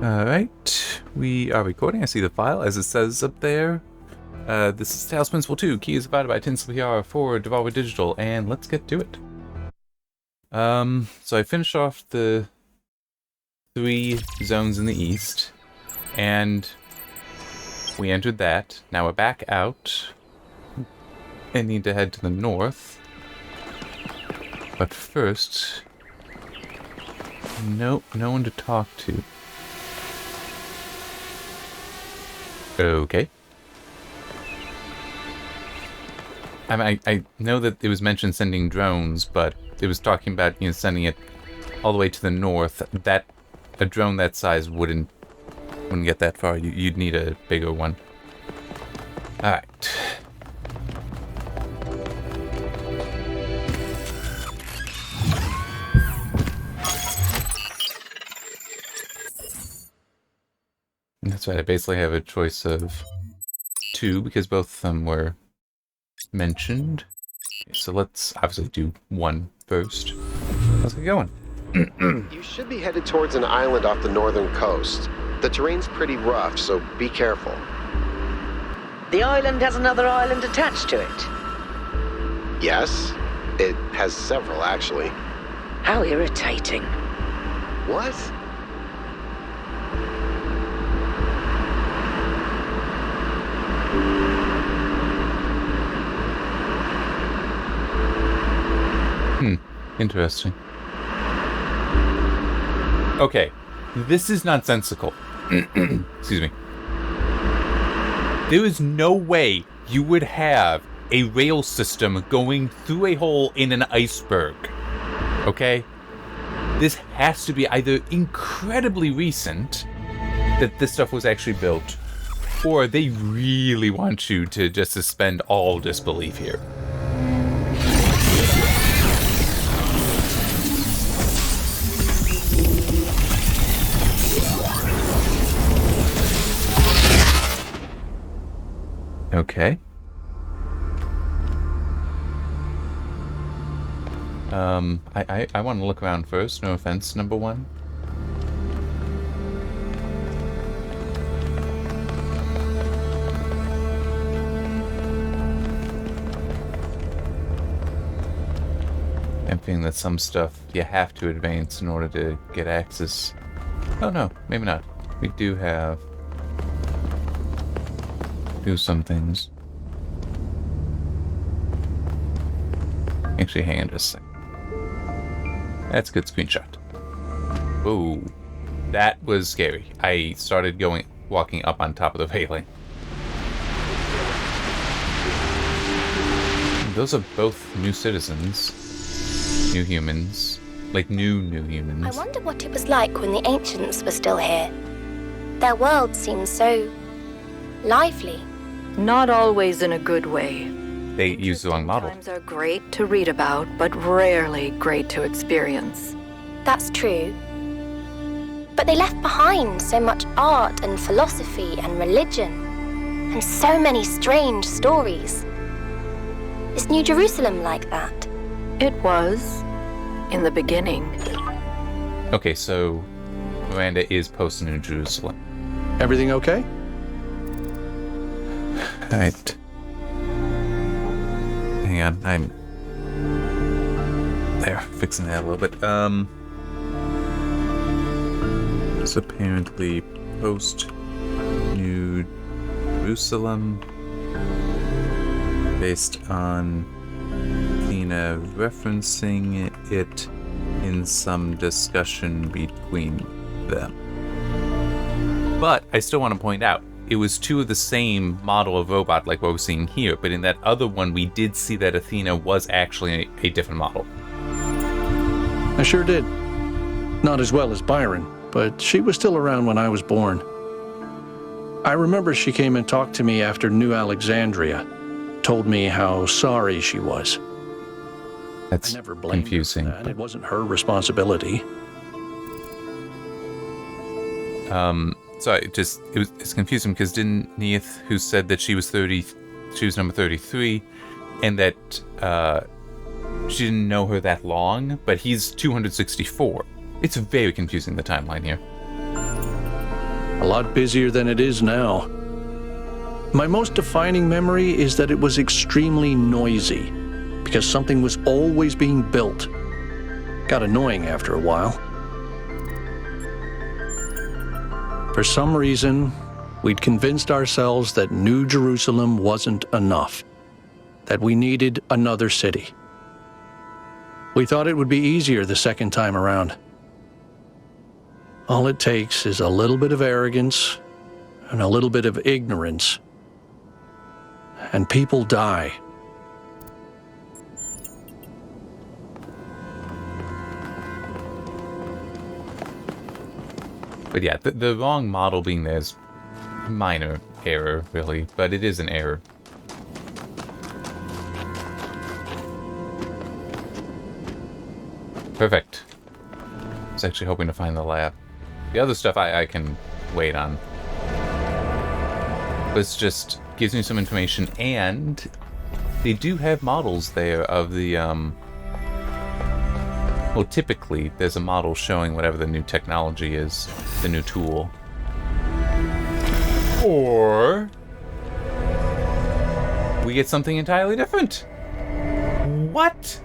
Alright, we are recording. I see the file as it says up there. This is Talos Principle 2. Key is provided by Tinsley PR for Devolver Digital, and let's get to it. So I finished off the 3 zones in the east, and we entered that. Now we're back out and need to head to the north. But first, no one to talk to. Okay. I know that it was mentioned sending drones, but it was talking about, sending it all the way to the north. That a drone that size wouldn't get that far. You'd need a bigger one. All right. That's right, I basically have a choice of 2 because both of them were mentioned. Okay, so let's obviously do 1 first. How's it going? You should be headed towards an island off the northern coast. The terrain's pretty rough, so be careful. The island has another island attached to it. Yes, it has several, actually. How irritating. What? Interesting. Okay, this is nonsensical. Excuse me. There is no way you would have a rail system going through a hole in an iceberg. Okay? This has to be either incredibly recent that this stuff was actually built, or they really want you to just suspend all disbelief here. Okay. I want to look around first. No offense, number 1. I'm feeling that some stuff you have to advance in order to get access. Oh no, maybe not. We do some things. Actually, hang on just a second. That's a good screenshot. Whoa. That was scary. I started walking up on top of the railing. Those are both new citizens. New humans. Like new humans. I wonder what it was like when the ancients were still here. Their world seems so lively. Not always in a good way. They use the wrong model. Times are great to read about, but rarely great to experience. That's true. But they left behind so much art and philosophy and religion, and so many strange stories. Is New Jerusalem like that? It was, in the beginning. Okay, so Miranda is post New Jerusalem. Everything okay? Alright. Hang on, I'm there, fixing that a little bit. It's apparently post New Jerusalem, based on Athena referencing it in some discussion between them. But I still want to point out, it was 2 of the same model of robot like what we're seeing here, but in that other one we did see that Athena was actually a different model. I sure did. Not as well as Byron, but she was still around when I was born. I remember she came and talked to me after New Alexandria, told me how sorry she was. That's I never blamed confusing. her for that. It wasn't her responsibility. Sorry, it's confusing because didn't Neith, who said that she was number 33, and that she didn't know her that long, but he's 264. It's very confusing, the timeline here. A lot busier than it is now. My most defining memory is that it was extremely noisy, because something was always being built. Got annoying after a while. For some reason, we'd convinced ourselves that New Jerusalem wasn't enough, that we needed another city. We thought it would be easier the second time around. All it takes is a little bit of arrogance and a little bit of ignorance, and people die. But yeah, the wrong model being there is minor error, really, but it is an error. Perfect. I was actually hoping to find the lab. The other stuff I can wait on. This just gives me some information, and they do have models there of the, well, typically, there's a model showing whatever the new technology is, the new tool. Or we get something entirely different. What?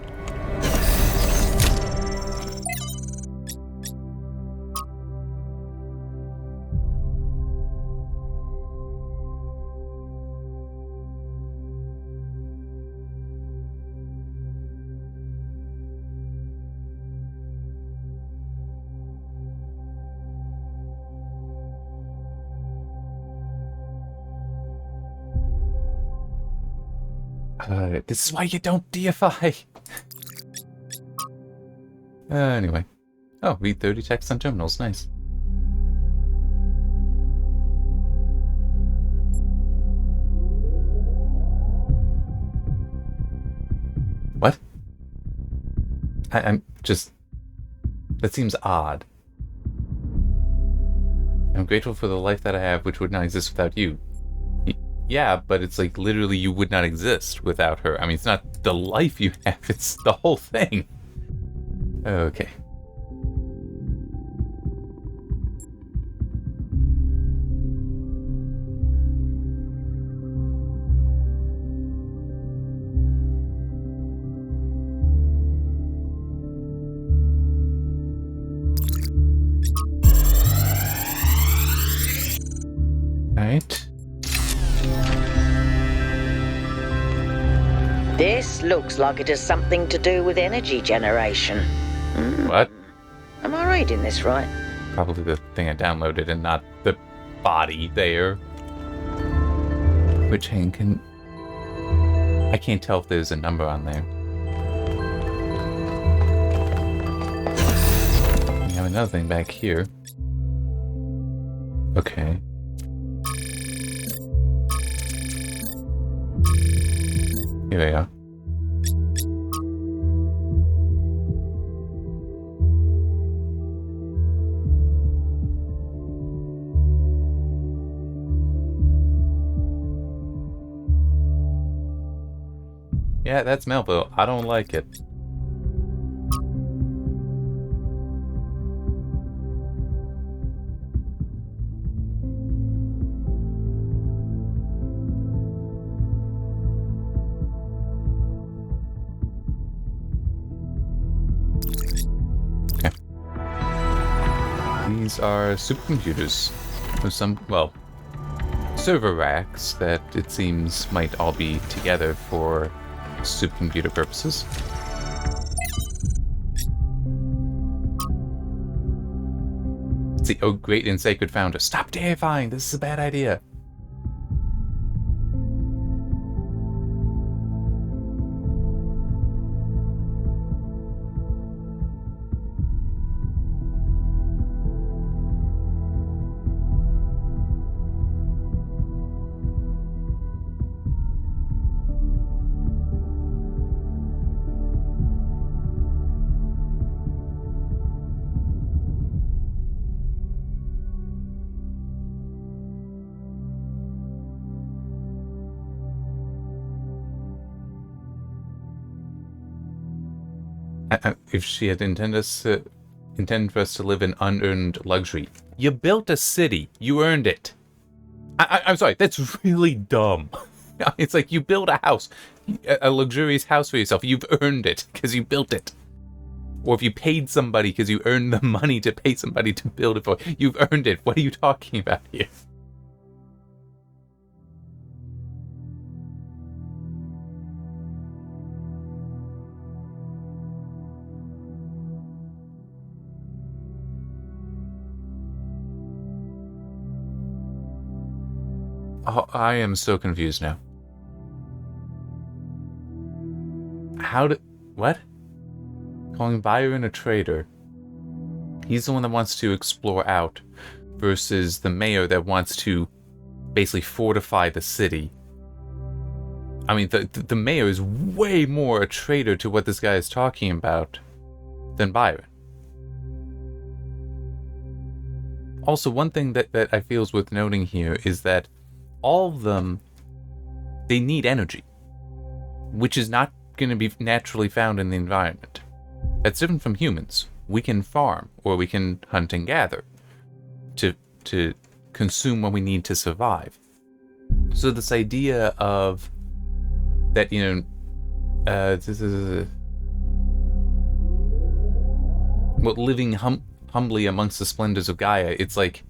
This is why you don't deify. Anyway. Oh, read 30 text on terminals. Nice. What? I'm just... That seems odd. I'm grateful for the life that I have, which would not exist without you. Yeah, but it's like literally you would not exist without her. I mean, it's not the life you have, it's the whole thing. Okay. Right. This looks like it has something to do with energy generation. What? Am I reading this right? Probably the thing I downloaded and not the body there. Which hang can... I can't tell if there's a number on there. We have another thing back here. Okay. Here we are. Yeah, that's Melville. I don't like it. Okay. These are supercomputers. With some, well, server racks that it seems might all be together for supercomputer purposes. It's the, oh great and sacred founder. Stop deifying! This is a bad idea. If she had intended us intended for us to live in unearned luxury. You built a city. You earned it. I'm sorry, that's really dumb. It's like you build a house, a luxurious house for yourself. You've earned it because you built it. Or if you paid somebody because you earned the money to pay somebody to build it for you, you've earned it. What are you talking about here? Oh, I am so confused now. What? Calling Byron a traitor. He's the one that wants to explore out, versus the mayor that wants to basically fortify the city. I mean, the mayor is way more a traitor to what this guy is talking about than Byron. Also, one thing that I feel is worth noting here is that all of them, they need energy, which is not going to be naturally found in the environment. That's different from humans. We can farm, or we can hunt and gather to consume what we need to survive. So this idea of that, living humbly amongst the splendors of Gaia, it's like,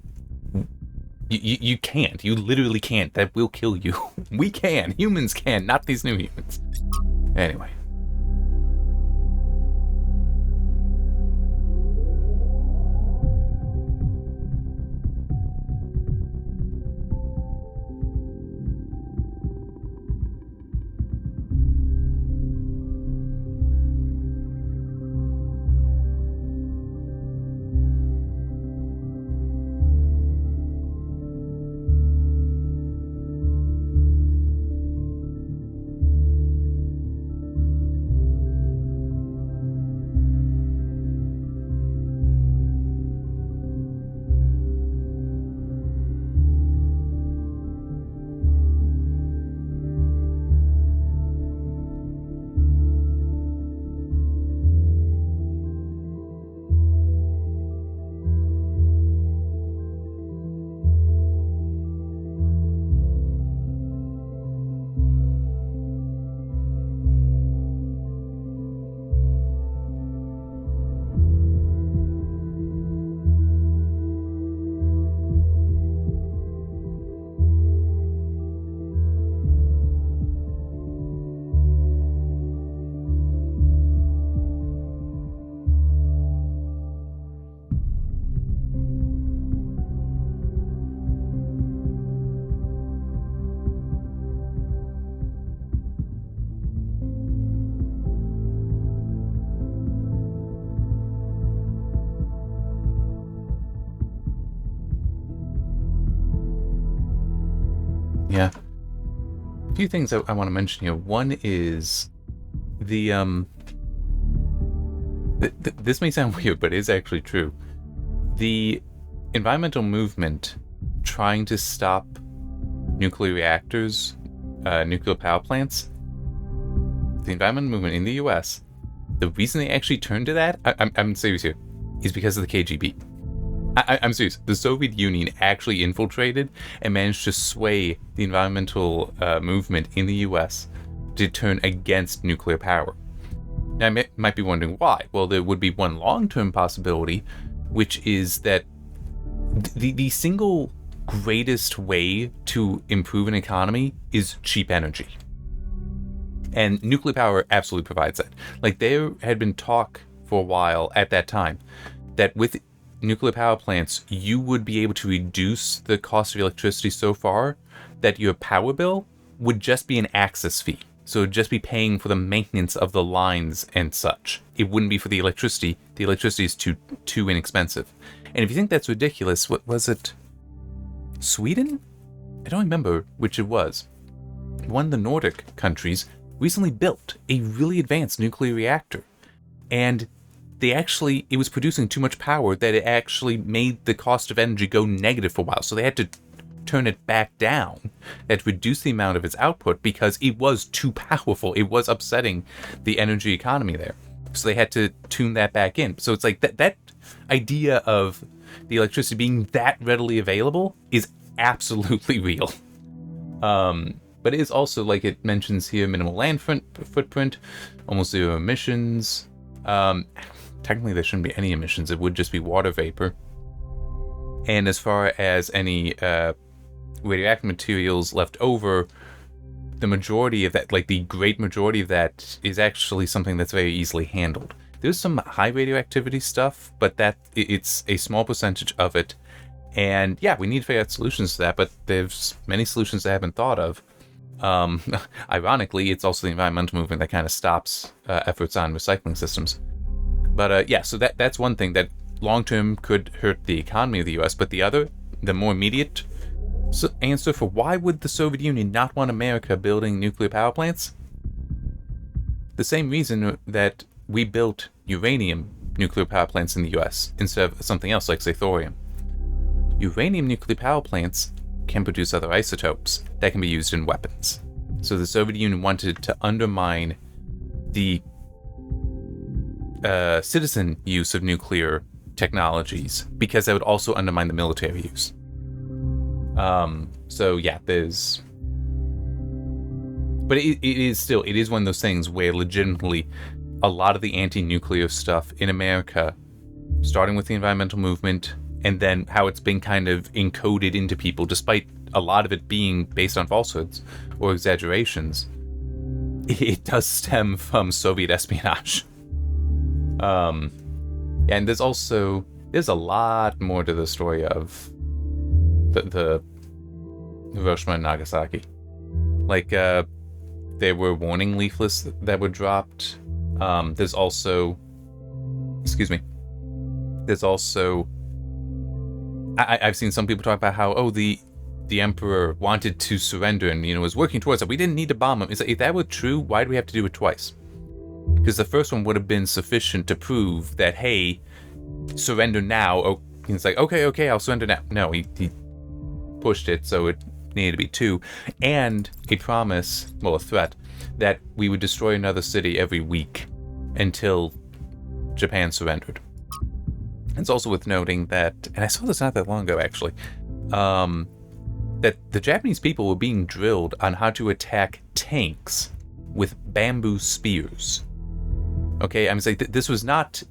you can't. You literally can't. That will kill you. We can. Humans can, not these new humans. Anyway. Yeah. A few things I want to mention here. One is the this may sound weird, but it is actually true. The environmental movement trying to stop nuclear reactors, nuclear power plants, the environmental movement in the US, the reason they actually turned to that, I'm serious here, is because of the KGB. I'm serious. The Soviet Union actually infiltrated and managed to sway the environmental movement in the US to turn against nuclear power. Now, you might be wondering why. Well, there would be one long-term possibility, which is that the single greatest way to improve an economy is cheap energy. And nuclear power absolutely provides that. Like, there had been talk for a while at that time that with nuclear power plants, you would be able to reduce the cost of electricity so far that your power bill would just be an access fee. So it would just be paying for the maintenance of the lines and such. It wouldn't be for the electricity. The electricity is too inexpensive. And if you think that's ridiculous, what was it? Sweden? I don't remember which it was. One of the Nordic countries recently built a really advanced nuclear reactor. And it was producing too much power that it actually made the cost of energy go negative for a while. So they had to turn it back down. They had to reduce the amount of its output because it was too powerful. It was upsetting the energy economy there. so they had to tune that back in. So it's like that idea of the electricity being that readily available is absolutely real. But it is also, like it mentions here, minimal land footprint, almost zero emissions. Technically, there shouldn't be any emissions. It would just be water vapor. And as far as any radioactive materials left over, the majority of that, like the great majority of that, is actually something that's very easily handled. There's some high radioactivity stuff, but it's a small percentage of it. And yeah, we need to figure out solutions to that, but there's many solutions that haven't thought of. Ironically, it's also the environmental movement that kind of stops efforts on recycling systems. But yeah, so that's one thing that long-term could hurt the economy of the US, but the other, the more immediate answer for why would the Soviet Union not want America building nuclear power plants? The same reason that we built uranium nuclear power plants in the US instead of something else like, say, thorium. Uranium nuclear power plants can produce other isotopes that can be used in weapons. So the Soviet Union wanted to undermine the citizen use of nuclear technologies because that would also undermine the military use. So yeah, there's... But it is one of those things where legitimately a lot of the anti-nuclear stuff in America, starting with the environmental movement, and then how it's been kind of encoded into people, despite a lot of it being based on falsehoods or exaggerations, it does stem from Soviet espionage. And there's a lot more to the story of the Hiroshima and Nagasaki. Like, there were warning leaflets that were dropped. There's also I've seen some people talk about how, the emperor wanted to surrender and, was working towards it. We didn't need to bomb him. It's like, if that were true, why do we have to do it twice? Because the first one would have been sufficient to prove that, hey, surrender now. Oh, he's like, okay, I'll surrender now. No, he pushed it, so it needed to be two. And a promise, well, a threat, that we would destroy another city every week until Japan surrendered. It's also worth noting that, and I saw this not that long ago actually, that the Japanese people were being drilled on how to attack tanks with bamboo spears. Okay, I'm saying this was not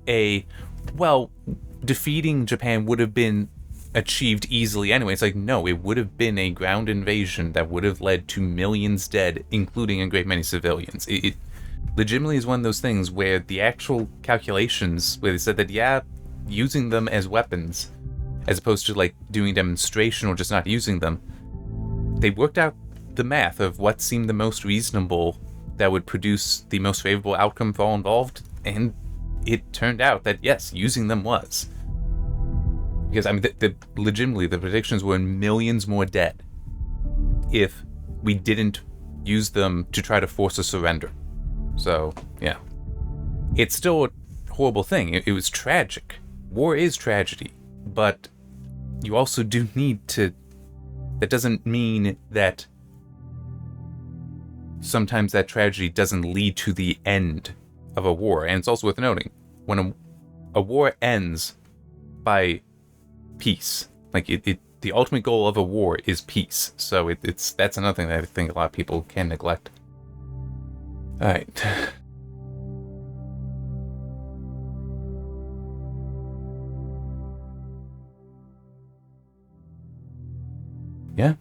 defeating Japan would have been achieved easily anyway. It's like, no, it would have been a ground invasion that would have led to millions dead, including a great many civilians. It legitimately is one of those things where the actual calculations, where they said that, yeah, using them as weapons, as opposed to like doing a demonstration or just not using them, they worked out the math of what seemed the most reasonable that would produce the most favorable outcome for all involved, and it turned out that yes, using them was. Because I mean, legitimately, the predictions were millions more dead if we didn't use them to try to force a surrender. So yeah, it's still a horrible thing. It was tragic. War is tragedy, but you also do need to. That doesn't mean that sometimes that tragedy doesn't lead to the end of a war. And it's also worth noting, when a war ends by peace, like the ultimate goal of a war is peace. So that's another thing that I think a lot of people can neglect. All right. Yeah.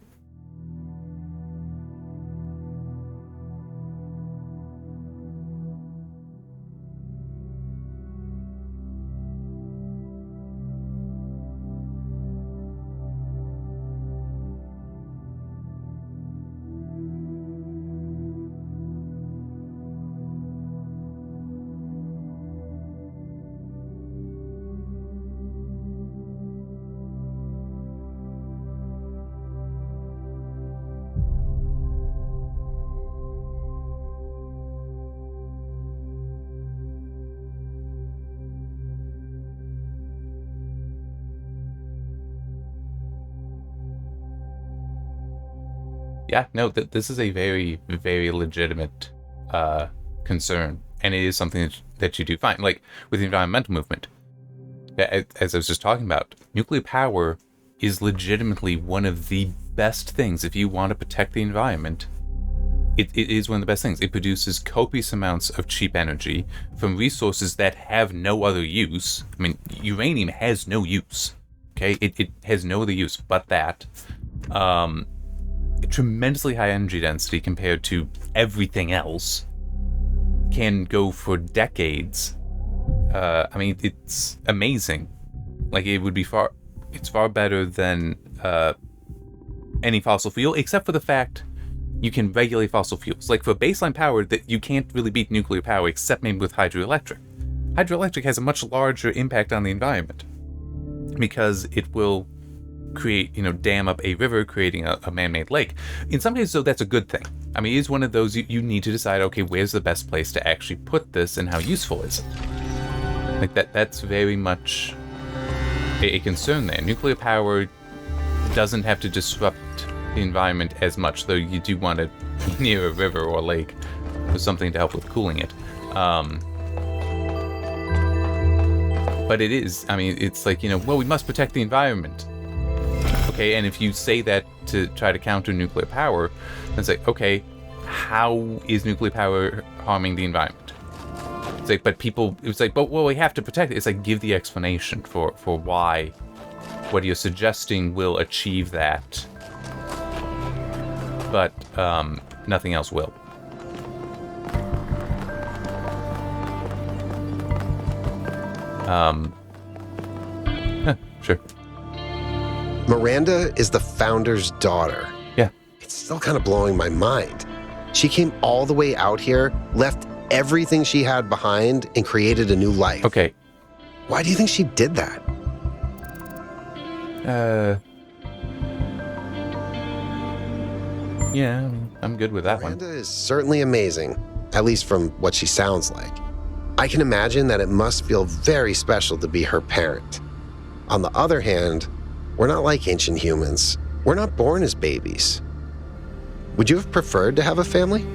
Yeah, no, this is a very, very legitimate concern, and it is something that that you do. Fine, like with the environmental movement, as I was just talking about, nuclear power is legitimately one of the best things if you want to protect the environment. It is one of the best things. It produces copious amounts of cheap energy from resources that have no other use. I mean, uranium has no use. Okay, it has no other use but that. Tremendously high energy density compared to everything else. Can go for decades. I mean, it's amazing. Like, it would be it's far better than any fossil fuel, except for the fact you can regulate fossil fuels. Like, for baseline power, that you can't really beat nuclear power, except maybe with hydroelectric. Hydroelectric has a much larger impact on the environment because it will create, dam up a river, creating a man-made lake. In some cases, though, that's a good thing. I mean, it is one of those you need to decide, okay, where's the best place to actually put this and how useful is it? Like, that's very much a concern there. Nuclear power doesn't have to disrupt the environment as much, though you do want to be near a river or a lake for something to help with cooling it. But it is, I mean, it's like, well, we must protect the environment. Okay, and if you say that to try to counter nuclear power, then it's like, okay, how is nuclear power harming the environment? It's like, but we have to protect it. It's like, give the explanation for why what you're suggesting will achieve that. But nothing else will. Sure. Miranda is the founder's daughter. Yeah. It's still kind of blowing my mind. She came all the way out here, left everything she had behind, and created a new life. Okay. Why do you think she did that? Yeah, I'm good with that Miranda one. is certainly amazing, at least from what she sounds like. I can imagine that it must feel very special to be her parent. On the other hand, we're not like ancient humans. We're not born as babies. Would you have preferred to have a family?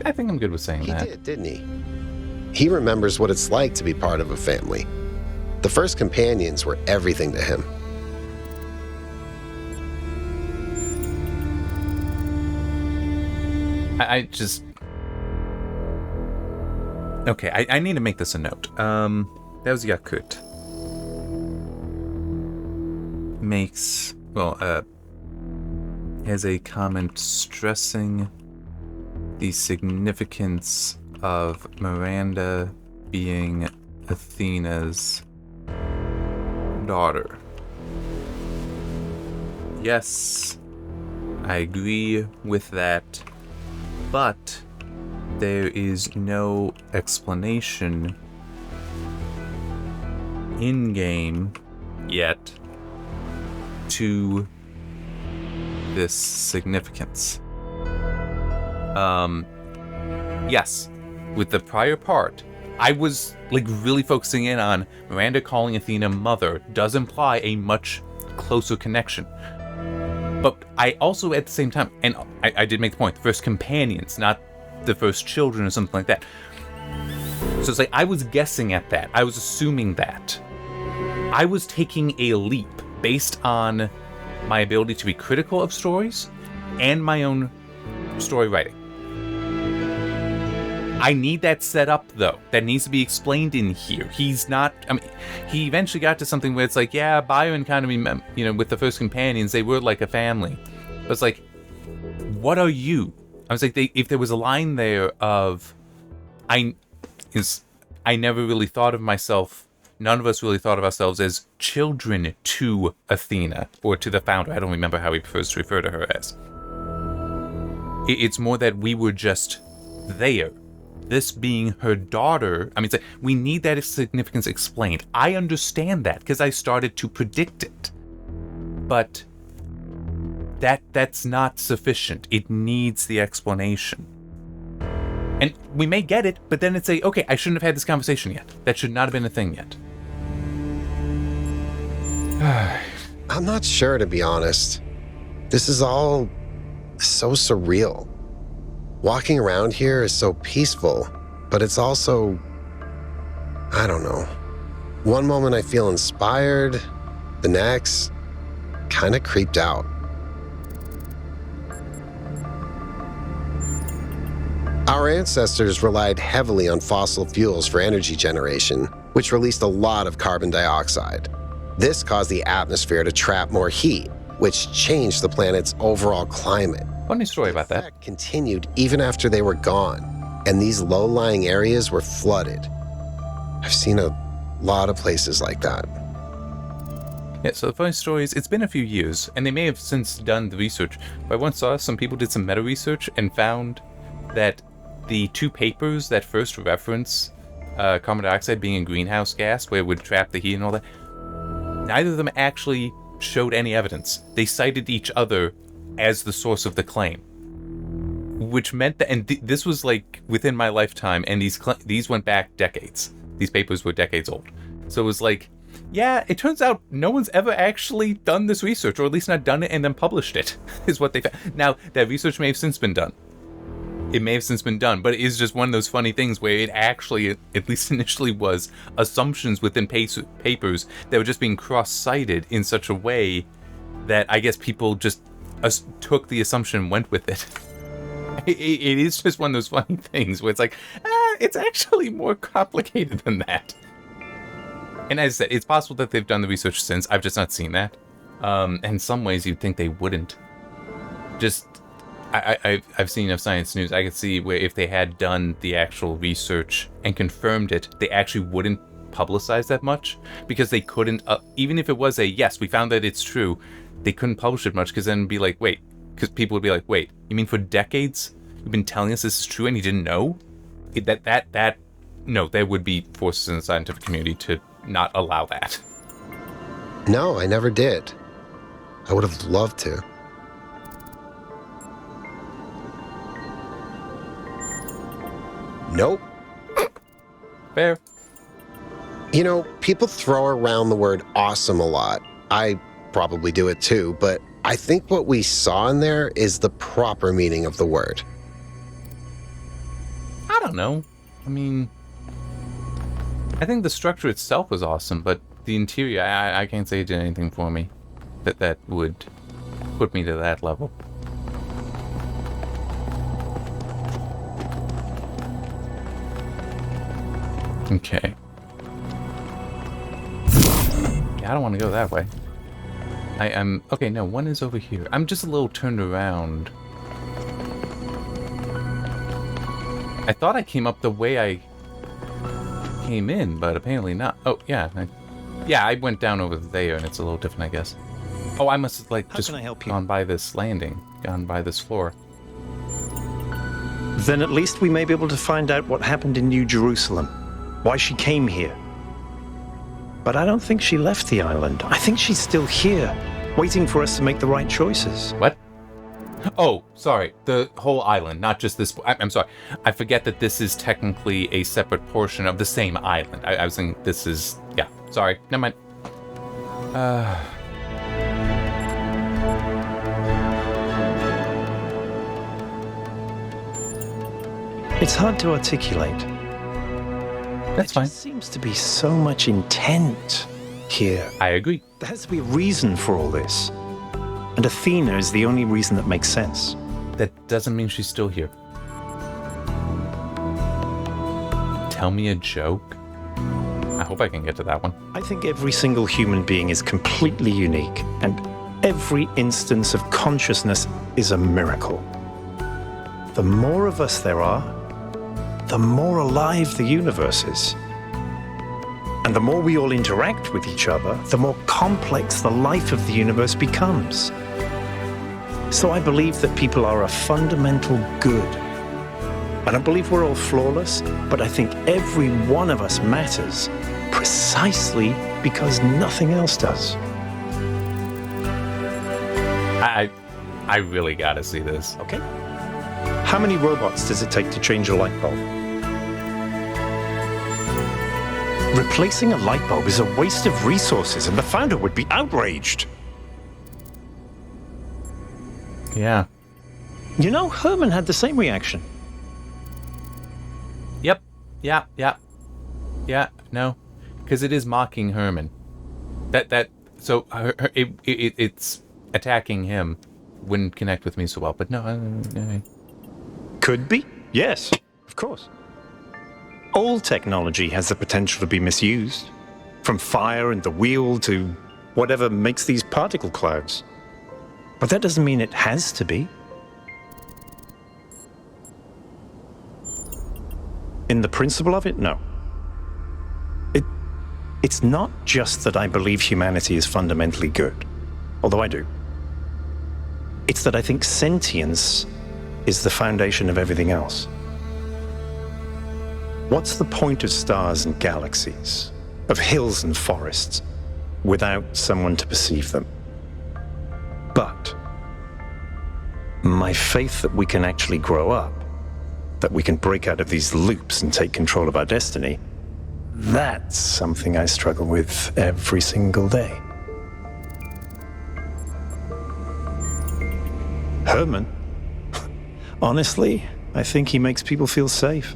I think I'm good with saying He that. did, didn't he? He remembers what it's like to be part of a family. The first companions were everything to him. I just... Okay, I need to make this a note. That was Yakut. Has a comment stressing the significance of Miranda being Athena's daughter. Yes, I agree with that, but there is no explanation in-game yet to this significance. Yes, with the prior part, I was really focusing in on Miranda calling Athena mother does imply a much closer connection. But I also, at the same time, and I did make the point, the first companions, not the first children or something like that. So it's like, I was guessing at that. I was assuming that. I was taking a leap based on my ability to be critical of stories and my own story writing. I need that set up, though. That needs to be explained in here. He's not... I mean, he eventually got to something where it's like, yeah, Byron kind of, with the first companions, they were like a family. But it's like, what are you? I was like, if there was a line there of... I never really thought of myself... None of us really thought of ourselves as children to Athena, or to the founder. I don't remember how he prefers to refer to her as. It's more that we were just there. This being her daughter, I mean, it's like, we need that significance explained. I understand that because I started to predict it. But that's not sufficient. It needs the explanation. And we may get it, but then it's okay, I shouldn't have had this conversation yet. That should not have been a thing yet. I'm not sure, to be honest. This is all so surreal. Walking around here is so peaceful, but it's also, I don't know. One moment I feel inspired, the next, kind of creeped out. Our ancestors relied heavily on fossil fuels for energy generation, which released a lot of carbon dioxide. This caused the atmosphere to trap more heat, which changed the planet's overall climate. Funny story about that. Effect continued even after they were gone, and these low-lying areas were flooded. I've seen a lot of places like that. Yeah, so the funny story is, it's been a few years, and they may have since done the research, but I once saw some people did some meta-research and found that the two papers that first reference carbon dioxide being a greenhouse gas, where it would trap the heat and all that, neither of them actually showed any evidence. They cited each other as the source of the claim, which meant that, and this was like within my lifetime, and these went back decades. These papers were decades old. So it was like, yeah, it turns out no one's ever actually done this research, or at least not done it and then published it, is what they found. Now, that research may have since been done. It may have since been done, but it is just one of those funny things where it actually, at least initially, was assumptions within papers that were just being cross-cited in such a way that I guess people just took the assumption and went with it. It is just one of those funny things where it's like, it's actually more complicated than that. And as I said, it's possible that they've done the research since. I've just not seen that. In some ways, you'd think they wouldn't. Just, I've seen enough science news. I could see where if they had done the actual research and confirmed it, they actually wouldn't publicize that much, because they couldn't, even if it was a, yes, we found that it's true, they couldn't publish it much, because then it'd be like, wait, because people would be like, wait, you mean for decades you've been telling us this is true and you didn't know? No, there would be forces in the scientific community to not allow that. No, I never did. I would have loved to. Nope. Fair. You know, people throw around the word awesome a lot. I probably do it too, but I think what we saw in there is the proper meaning of the word. I don't know. I mean, I think the structure itself was awesome, but the interior, I can't say it did anything for me that would put me to that level. Okay. Yeah, I don't want to go that way. I'm... Okay, no, one is over here. I'm just a little turned around. I thought I came up the way I came in, but apparently not. Oh, yeah. I went down over there, and it's a little different, I guess. Oh, I must have, like, just gone by this landing. Gone by this floor. Then at least we may be able to find out what happened in New Jerusalem. Why she came here. But I don't think she left the island. I think she's still here, waiting for us to make the right choices. What? Oh, sorry. The whole island, not just this. I'm sorry. I forget that this is technically a separate portion of the same island. I was thinking this is... Yeah, sorry. Never mind. It's hard to articulate. That's fine. There just seems to be so much intent here. I agree. There has to be a reason for all this. And Athena is the only reason that makes sense. That doesn't mean she's still here. Tell me a joke? I hope I can get to that one. I think every single human being is completely unique, and every instance of consciousness is a miracle. The more of us there are, the more alive the universe is. And the more we all interact with each other, the more complex the life of the universe becomes. So I believe that people are a fundamental good. I don't believe we're all flawless, but I think every one of us matters precisely because nothing else does. I really gotta see this. Okay. How many robots does it take to change a light bulb? Replacing a light bulb is a waste of resources, and the founder would be outraged. Yeah. You know, Herman had the same reaction. Yep. Yeah. No, because it is mocking Herman. It's attacking him. Wouldn't connect with me so well, but no. Could be. Yes, of course. All technology has the potential to be misused. From fire and the wheel to whatever makes these particle clouds. But that doesn't mean it has to be. In the principle of it, no. It's not just that I believe humanity is fundamentally good, although I do. It's that I think sentience is the foundation of everything else. What's the point of stars and galaxies, of hills and forests, without someone to perceive them? But my faith that we can actually grow up, that we can break out of these loops and take control of our destiny, that's something I struggle with every single day. Herman, honestly, I think he makes people feel safe.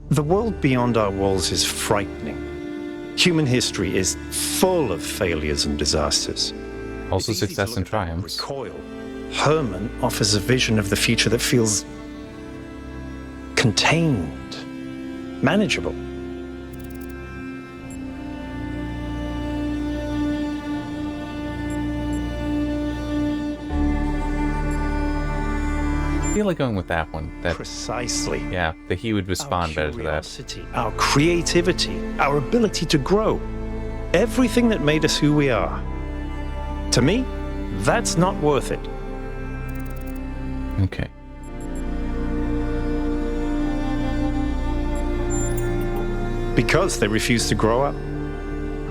The world beyond our walls is frightening. Human history is full of failures and disasters. Also success and triumphs. Recoil. Herman offers a vision of the future that feels contained, manageable. I feel like going with that one. That Precisely. Yeah, that he would respond better to that. Curiosity, our creativity, our ability to grow. Everything that made us who we are. To me, that's not worth it. Okay. Because they refused to grow up.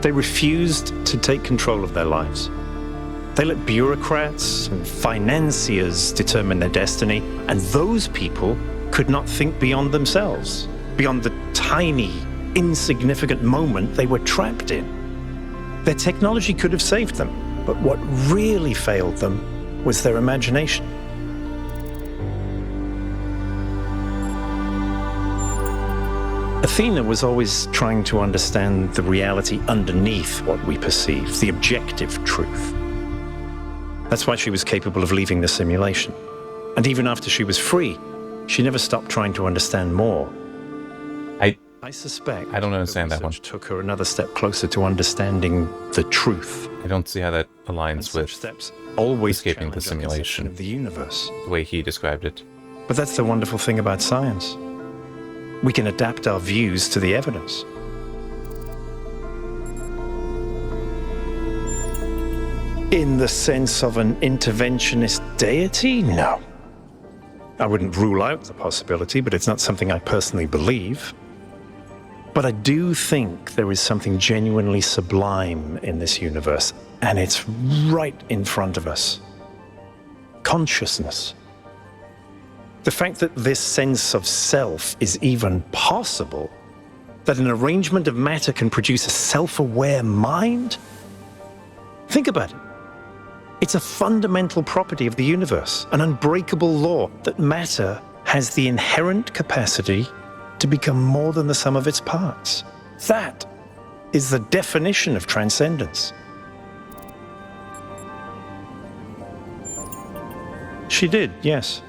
They refused to take control of their lives. They let bureaucrats and financiers determine their destiny, and those people could not think beyond themselves, beyond the tiny, insignificant moment they were trapped in. Their technology could have saved them, but what really failed them was their imagination. Athena was always trying to understand the reality underneath what we perceive, the objective truth. That's why she was capable of leaving the simulation. And even after she was free, she never stopped trying to understand more. I suspect I don't understand that one. Took her another step closer to understanding the truth. I don't see how that aligns with steps always escaping the simulation of the universe. The way he described it. But that's the wonderful thing about science. We can adapt our views to the evidence. In the sense of an interventionist deity? No. I wouldn't rule out the possibility, but it's not something I personally believe. But I do think there is something genuinely sublime in this universe, and it's right in front of us. Consciousness. The fact that this sense of self is even possible, that an arrangement of matter can produce a self-aware mind? Think about it. It's a fundamental property of the universe, an unbreakable law that matter has the inherent capacity to become more than the sum of its parts. That is the definition of transcendence. She did, yes.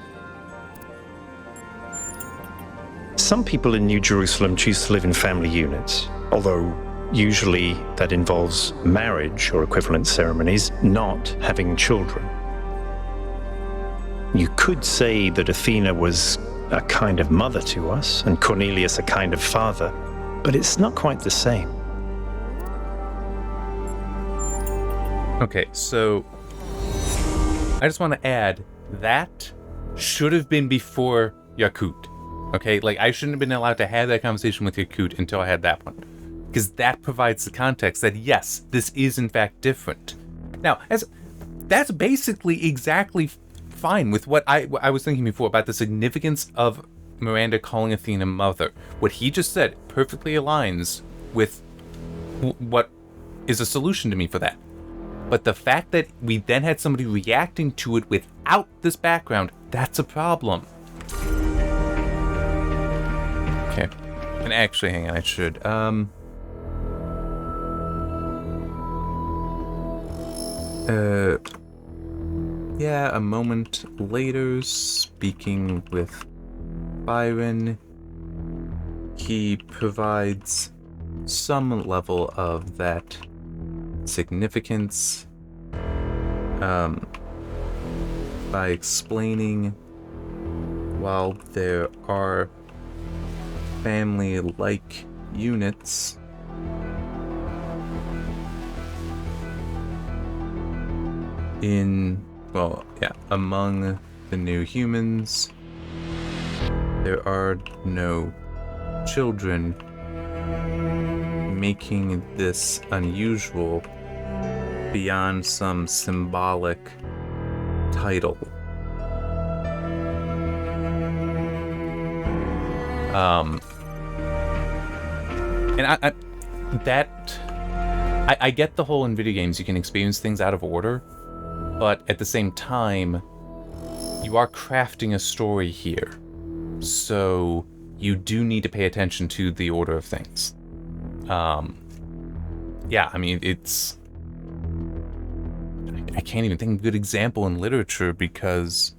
Some people in New Jerusalem choose to live in family units, although usually that involves marriage or equivalent ceremonies, not having children. You could say that Athena was a kind of mother to us, and Cornelius a kind of father, but it's not quite the same. Okay, so I just want to add that should have been before Yakut. Okay, like I shouldn't have been allowed to have that conversation with Yakut until I had that one. Because that provides the context that yes, this is in fact different. Now, that's basically exactly fine with what I was thinking before about the significance of Miranda calling Athena mother. What he just said perfectly aligns with what is a solution to me for that. But the fact that we then had somebody reacting to it without this background, that's a problem. Okay. And actually, hang on, I should, yeah, a moment later, speaking with Byron, he provides some level of that significance by explaining while there are family-like units, among the new humans, there are no children, making this unusual beyond some symbolic title. And I get the whole in video games you can experience things out of order, but at the same time, you are crafting a story here. So you do need to pay attention to the order of things. Yeah, I mean, it's... I can't even think of a good example in literature because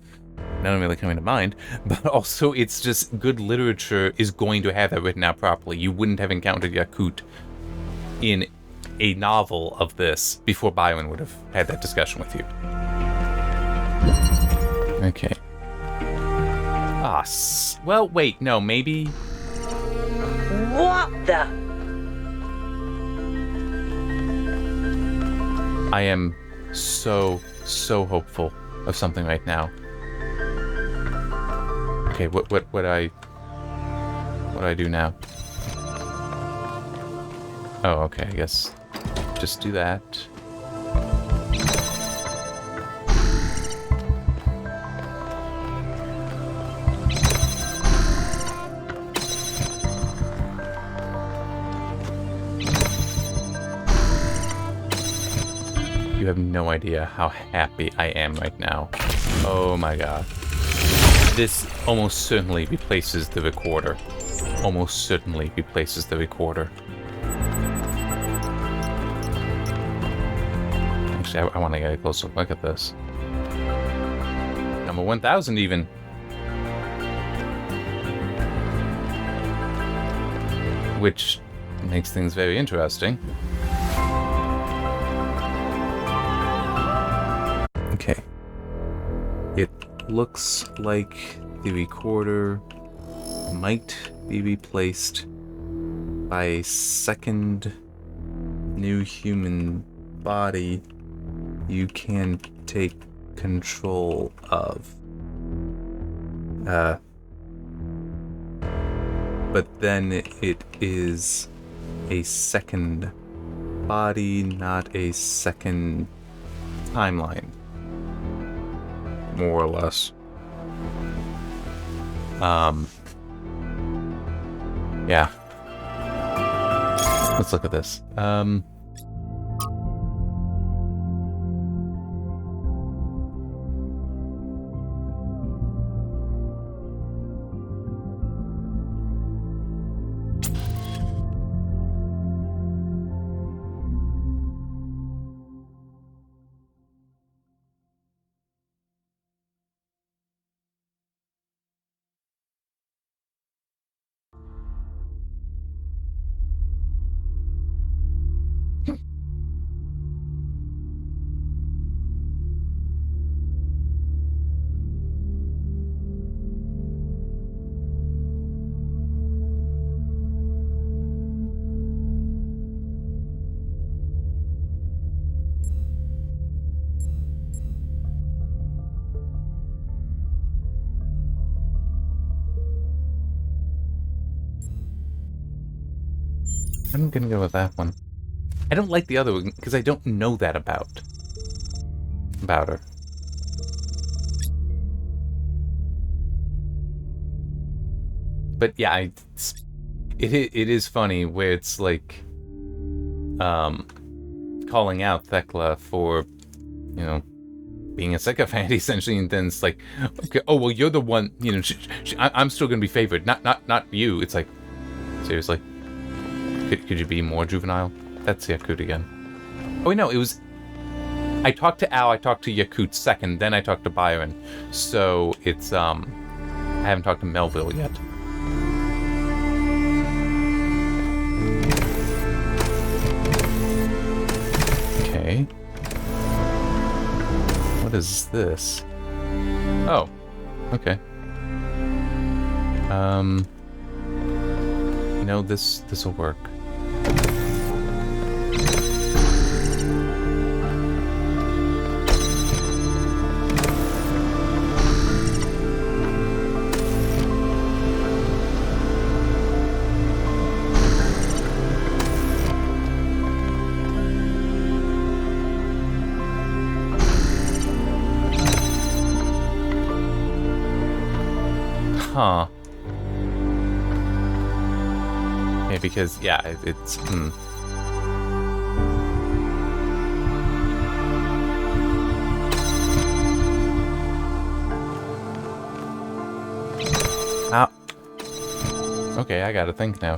none really coming to mind, but also it's just good literature is going to have that written out properly. You wouldn't have encountered Yakut in a novel of this before Byron would have had that discussion with you. Okay. Well, wait, no, maybe... What the? I am so hopeful of something right now. Okay, what I do now? Oh, okay, I guess just do that. You have no idea how happy I am right now. Oh my god. This almost certainly replaces the recorder. Almost certainly replaces the recorder. Actually, I want to get a closer look at this. Number 1000 even. Which makes things very interesting. Okay. It looks like the recorder might be replaced by a second new human body you can take control of. But then it is a second body, not a second timeline. More or less. Yeah. Let's look at this. I'm gonna go with that one. I don't like the other one because I don't know that about her. But yeah, it is funny where it's like calling out Thekla for, being a sycophant, essentially, and then it's like, okay, oh, well, you're the one, I'm still going to be favored, not you. It's like, seriously? Could you be more juvenile? That's Yakut again. Oh, wait, no, it was... I talked to Al, I talked to Yakut second, then I talked to Byron. So, it's, I haven't talked to Melville yet. Okay. What is this? Oh, okay. This'll work. Huh. Yeah, because, it's, Ah. Okay, I gotta think now.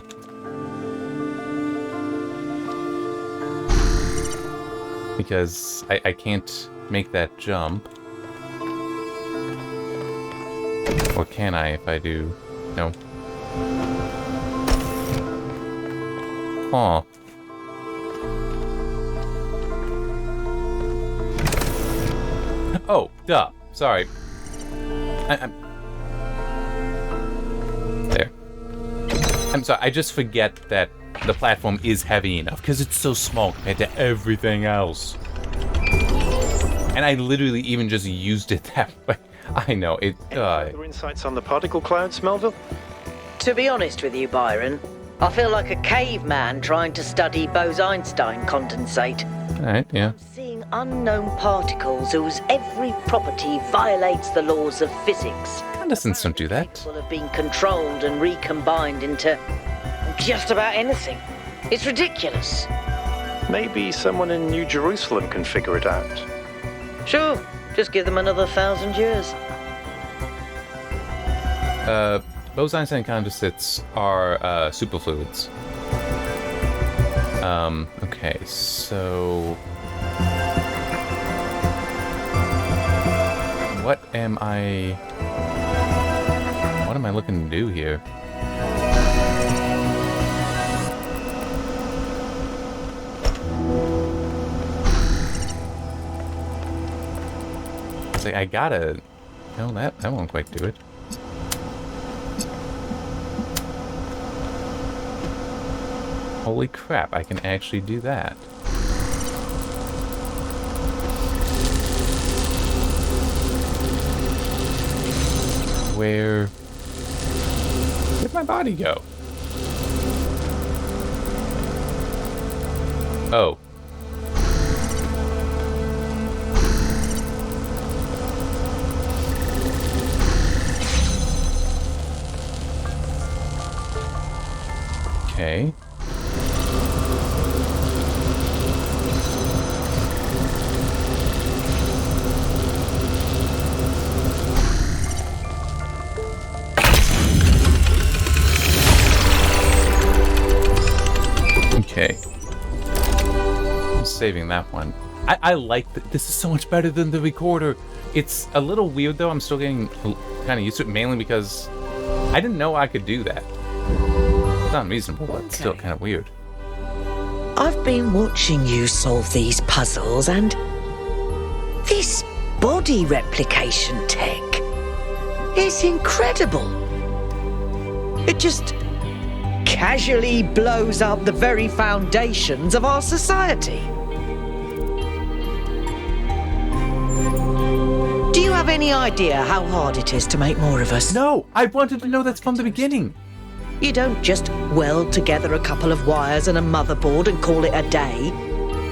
Because I can't make that jump. Or can I if I do? No. Huh. Oh, duh. Sorry. I'm... There. I'm sorry, I just forget that the platform is heavy enough, because it's so small compared to everything else. And I literally even just used it that way. I know, it... Any further insights on the particle clouds, Melville? To be honest with you, Byron, I feel like a caveman trying to study Bose-Einstein condensate. Alright, yeah. Seeing unknown particles whose every property violates the laws of physics. Condensants don't do that. Will have been controlled and recombined into just about anything. It's ridiculous. Maybe someone in New Jerusalem can figure it out. Sure, just give them another 1,000 years. Bose-Einstein condensates are superfluids. Okay, so... What am I looking to do here? It's like, I gotta... No, that won't quite do it. Holy crap, I can actually do that. Where'd my body go? Oh. Okay. Okay. I'm saving that one. I like that. This is so much better than the recorder. It's a little weird though. I'm still getting kind of used to it, mainly because I didn't know I could do that. It's unreasonable, but it's still kind of weird. I've been watching you solve these puzzles, and this body replication tech is incredible. It just casually blows up the very foundations of our society. Do you have any idea how hard it is to make more of us? No, I wanted to know that from the beginning. You don't just weld together a couple of wires and a motherboard and call it a day.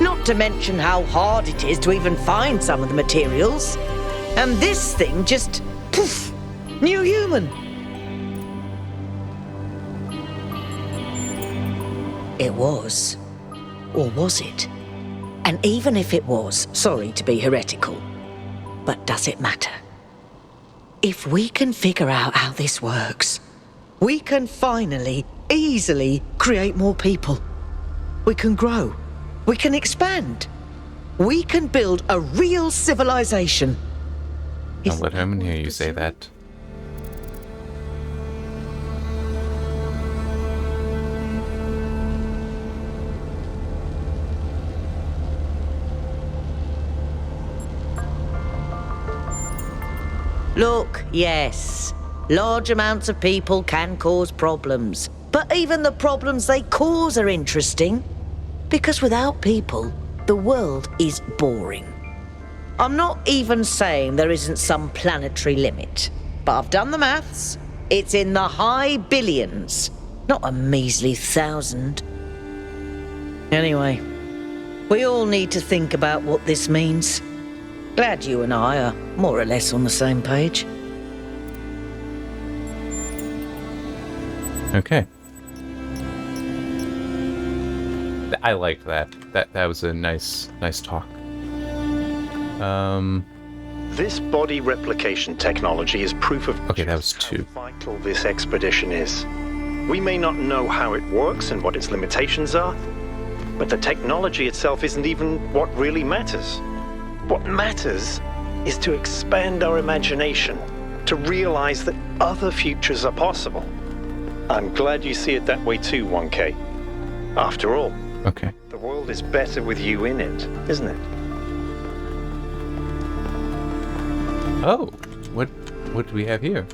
Not to mention how hard it is to even find some of the materials. And this thing just, poof, new human. It was. Or was it? And even if it was, sorry to be heretical, but does it matter? If we can figure out how this works, we can finally, easily create more people. We can grow. We can expand. We can build a real civilization. I'll let Herman hear you say that. Look, yes, large amounts of people can cause problems. But even the problems they cause are interesting. Because without people, the world is boring. I'm not even saying there isn't some planetary limit. But I've done the maths. It's in the high billions, not a measly 1,000. Anyway, we all need to think about what this means. Glad you and I are more or less on the same page. Okay. I liked that. That was a nice talk. This body replication technology is proof of Okay, that was 2. how vital this expedition is. We may not know how it works and what its limitations are, but the technology itself isn't even what really matters. What matters is to expand our imagination, to realize that other futures are possible. I'm glad you see it that way too, 1K. After all, Okay. the world is better with you in it, isn't it? Oh, what do we have here?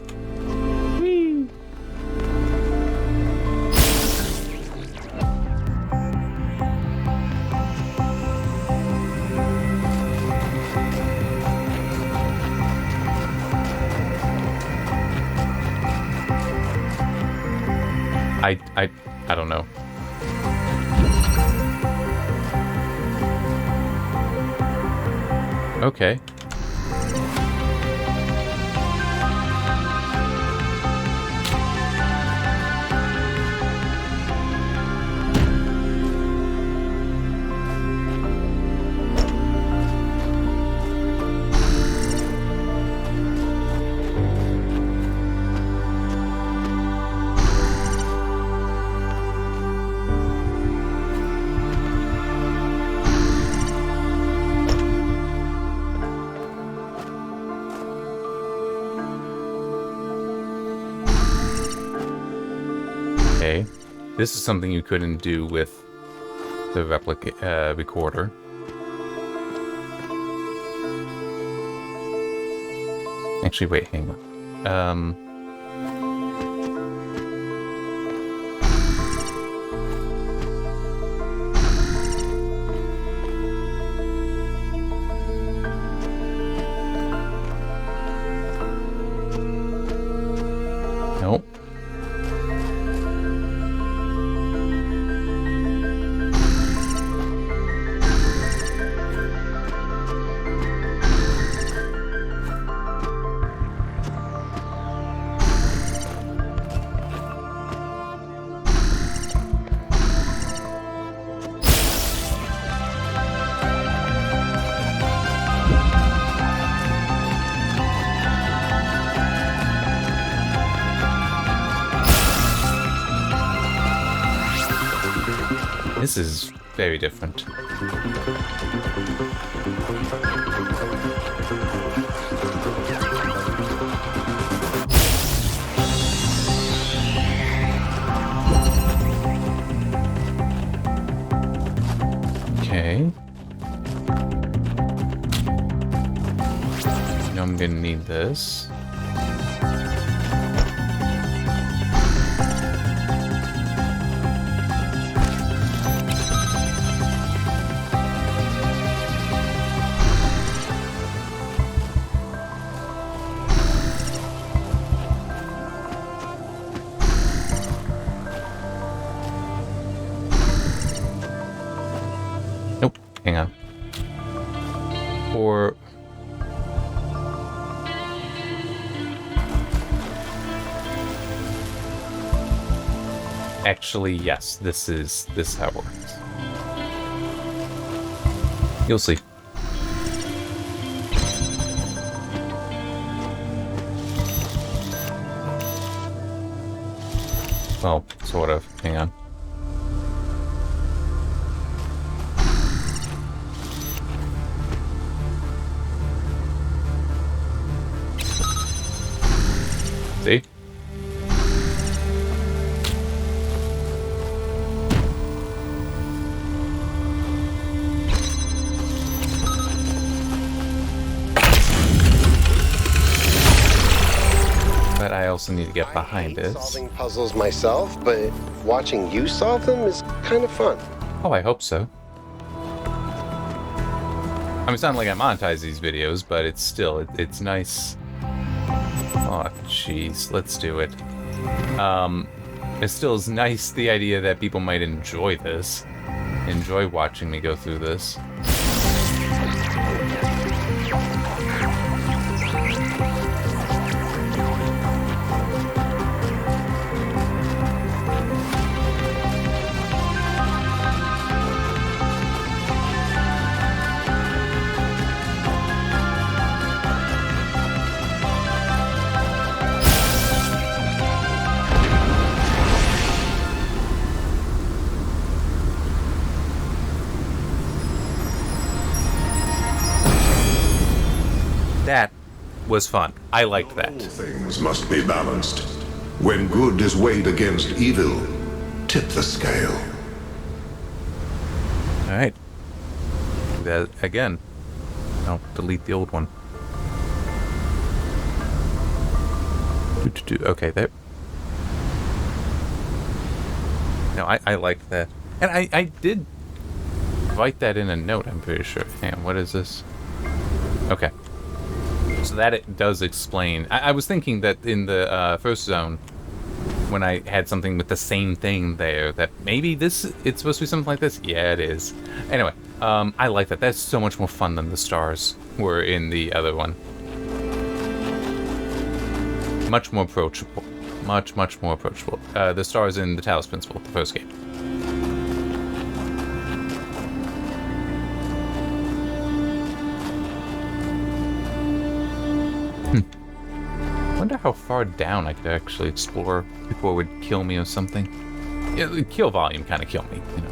I don't know. Okay. Okay. This is something you couldn't do with the recorder. Actually, wait, hang on. Nope. This is very different. Okay. Now I'm gonna need this. Nope, hang on. Or actually, yes, this is how it works. You'll see. Well, sort of. Hang on. See? But I also need to get behind I hate this. solving puzzles myself, but watching you solve them is kind of fun. Oh, I hope so. I mean, it's not like I monetize these videos, but it's still, it's nice. Oh, jeez, let's do it. It still is nice, the idea that people might enjoy this. Enjoy watching me go through this. That was fun. I liked that. All things must be balanced. When good is weighed against evil, tip the scale. Alright. Do that again. I'll delete the old one. Okay, there. No, I like that. And I did write that in a note, I'm pretty sure. Hang on, what is this? Okay. So that it does explain. I was thinking that in the first zone, when I had something with the same thing there, that maybe it's supposed to be something like this. Yeah, it is. Anyway, I like that. That's so much more fun than the stars were in the other one. Much more approachable. Much more approachable. The stars in the Talos Principle, the first game. Wonder how far down I could actually explore before it would kill me or something. Yeah, the kill volume kind of killed me, you know.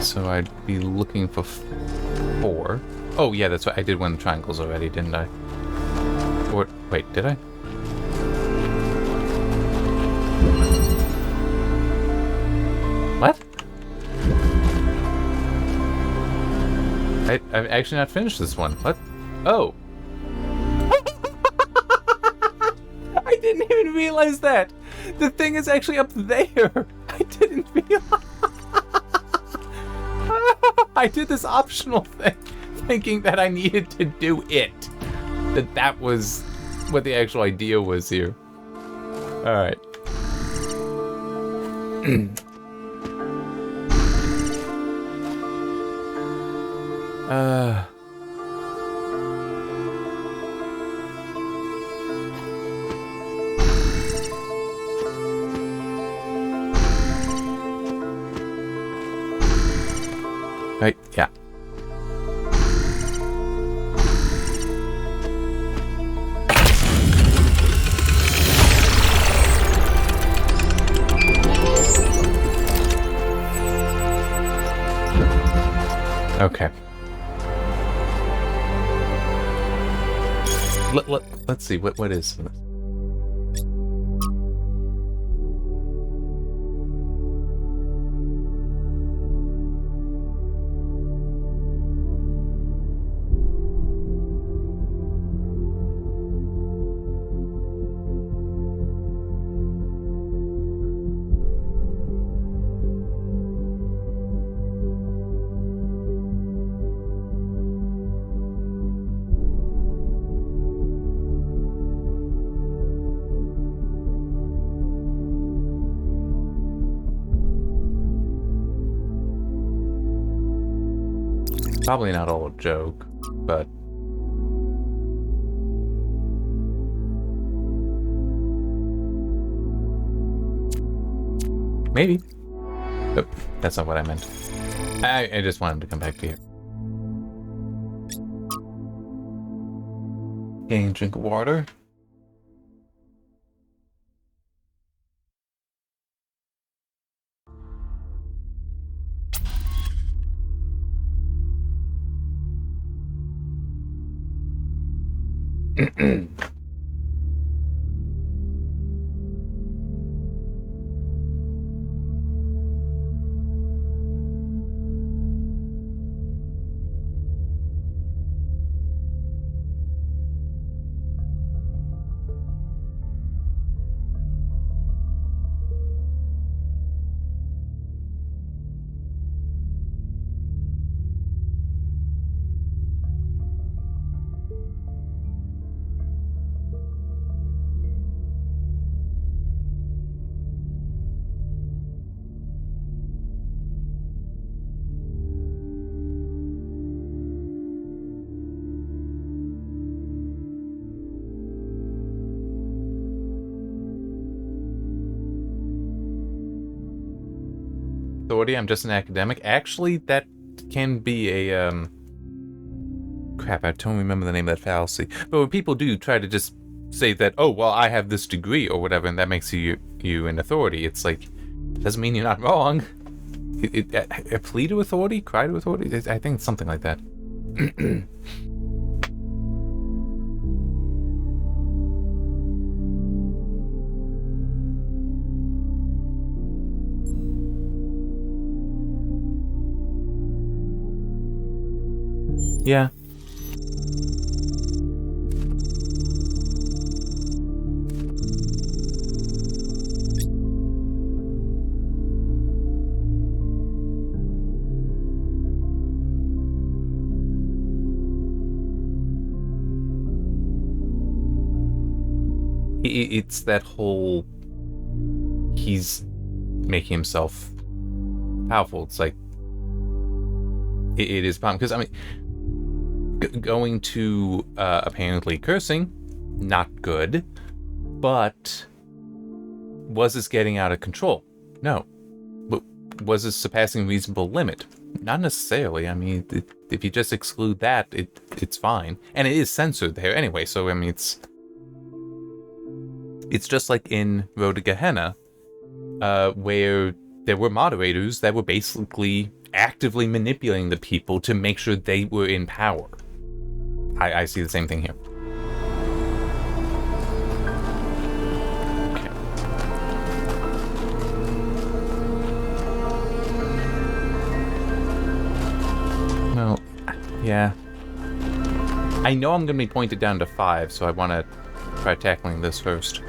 So I'd be looking for 4. Oh yeah, that's right. I did one of the triangles already, didn't I? Or wait, did I? What? I've actually not finished this one. What? Oh. I didn't even realize that. The thing is actually up there. I didn't realize. I did this optional thing, thinking that I needed to do it. That was what the actual idea was here. Alright. Right, yeah. Okay. Let's see, what is this? Probably not all a joke, but Maybe. Oh, that's not what I meant. I just wanted to come back to here. Getting a drink of water. Authority, I'm just an academic. Actually, that can be a, crap, I don't remember the name of that fallacy. But when people do try to just say that, oh, well, I have this degree or whatever, and that makes you an authority, it's like, doesn't mean you're not wrong. A plea to authority? Cry to authority? I think it's something like that. Yeah. It's that whole, he's making himself powerful. It's like, it is problem, because I mean, going to apparently cursing, not good, but was this getting out of control? No. But was this surpassing reasonable limit? Not necessarily. I mean, if you just exclude that, it's fine. And it is censored there anyway, so I mean, it's just like in Road to Gehenna, where there were moderators that were basically actively manipulating the people to make sure they were in power. I see the same thing here. Okay. Well, yeah. I know I'm going to be pointed down to 5, so I want to try tackling this first.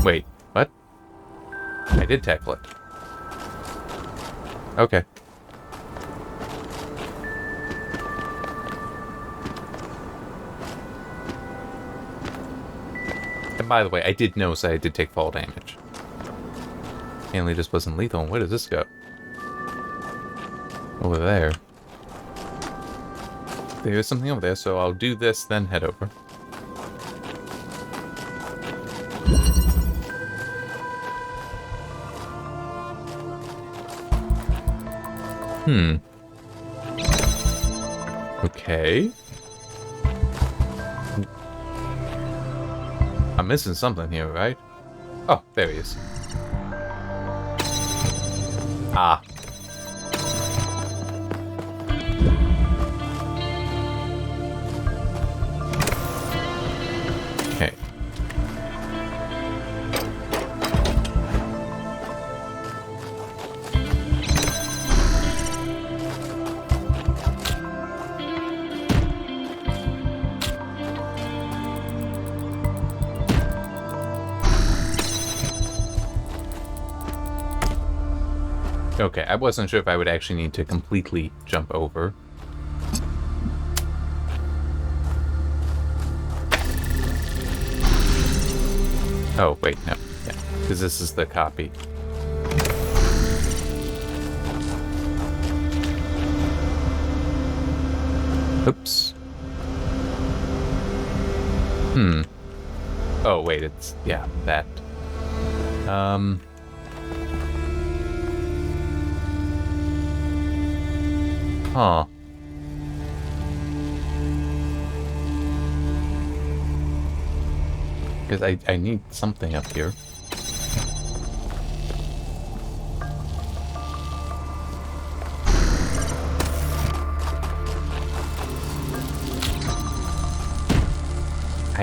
Wait, what? I did tackle it. Okay. And by the way, I did notice that I did take fall damage. Apparently just wasn't lethal. Where does this go? Over there. There's something over there, so I'll do this, then head over. Okay. I'm missing something here, right? Oh, there he is. Ah. Okay. Okay, I wasn't sure if I would actually need to completely jump over. Oh, wait, no. Yeah, because this is the copy. Oops. Oh, wait, it's... yeah, that. Huh. Because I need something up here.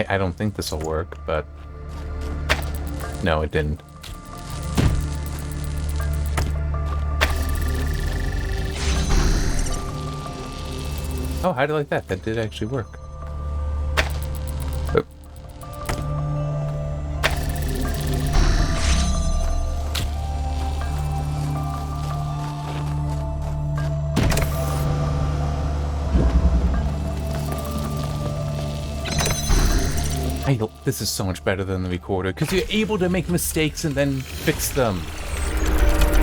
I don't think this will work, but... no, it didn't. Oh, how do you like that? That did actually work. Oh. This is so much better than the recorder, because you're able to make mistakes and then fix them.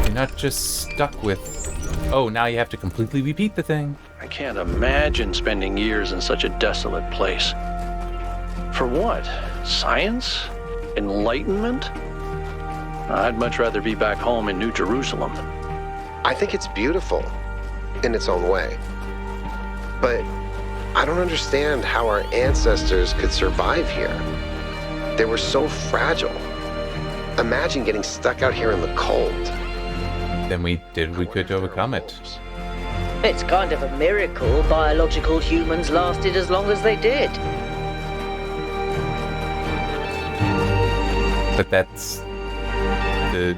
You're not just stuck with, oh, now you have to completely repeat the thing. I can't imagine spending years in such a desolate place. For what? Science? Enlightenment? I'd much rather be back home in New Jerusalem. I think it's beautiful in its own way. But I don't understand how our ancestors could survive here. They were so fragile. Imagine getting stuck out here in the cold. Then we could overcome it. It's kind of a miracle biological humans lasted as long as they did. But that's the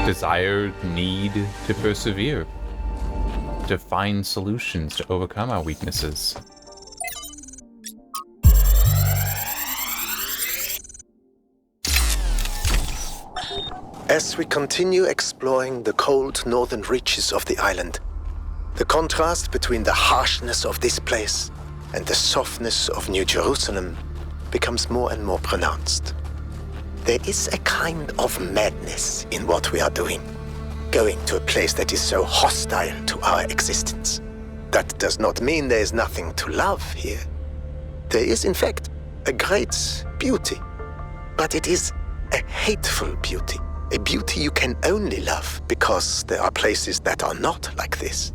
desired need to persevere, to find solutions to overcome our weaknesses. As we continue exploring the cold northern reaches of the island, the contrast between the harshness of this place and the softness of New Jerusalem becomes more and more pronounced. There is a kind of madness in what we are doing, going to a place that is so hostile to our existence. That does not mean there is nothing to love here. There is, in fact, a great beauty, but it is a hateful beauty. A beauty you can only love because there are places that are not like this.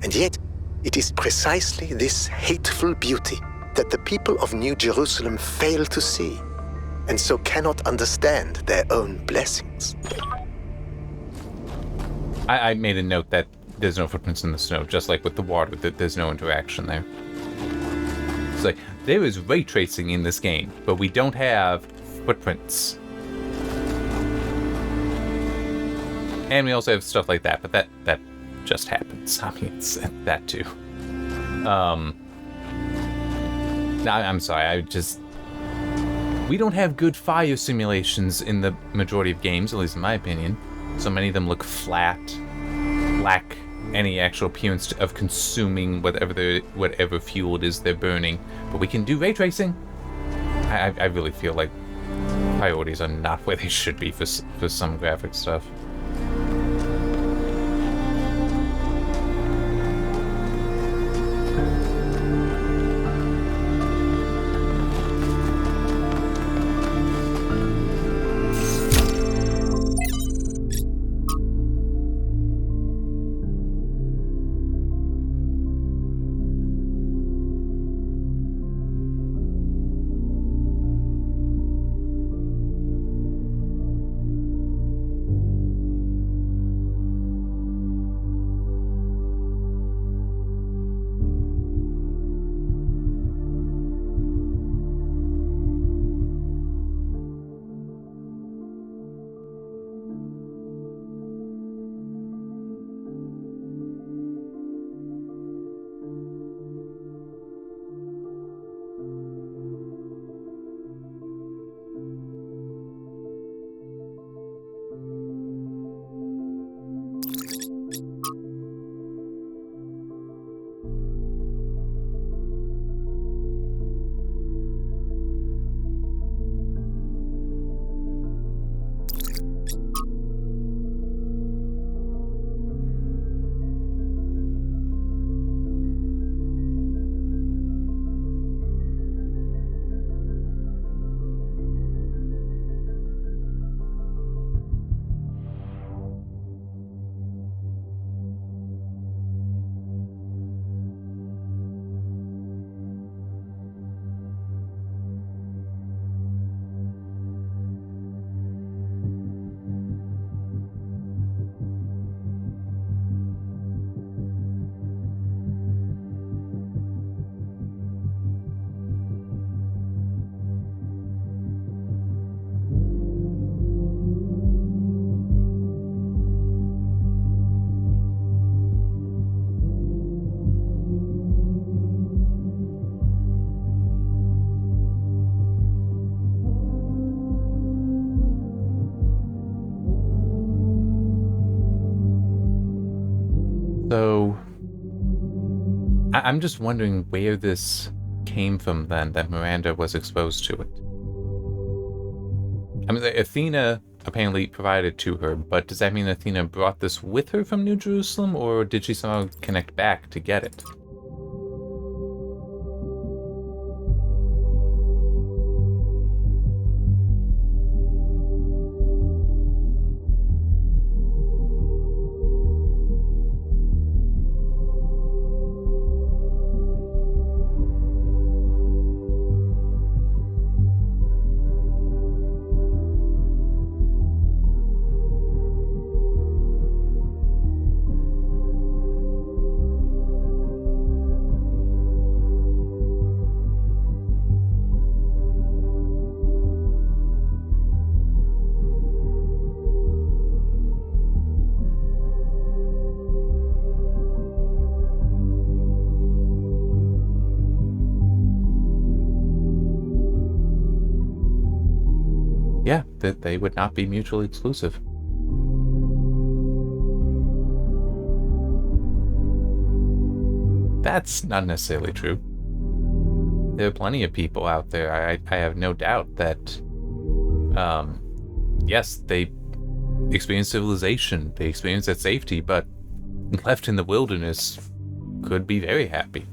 And yet, it is precisely this hateful beauty that the people of New Jerusalem fail to see, and so cannot understand their own blessings. I made a note that there's no footprints in the snow, just like with the water, that there's no interaction there. It's like, there is ray tracing in this game, but we don't have footprints. And we also have stuff like that, but that just happens. I mean, it's that too. I'm sorry, we don't have good fire simulations in the majority of games, at least in my opinion. So many of them look flat, lack any actual appearance of consuming whatever fuel it is they're burning. But we can do ray tracing. I really feel like priorities are not where they should be for some graphic stuff. So, I'm just wondering where this came from then, that Miranda was exposed to it. I mean, Athena apparently provided to her, but does that mean Athena brought this with her from New Jerusalem, or did she somehow connect back to get it? Yeah, that they would not be mutually exclusive. That's not necessarily true. There are plenty of people out there, I have no doubt that, yes, they experience civilization, they experience that safety, but left in the wilderness could be very happy.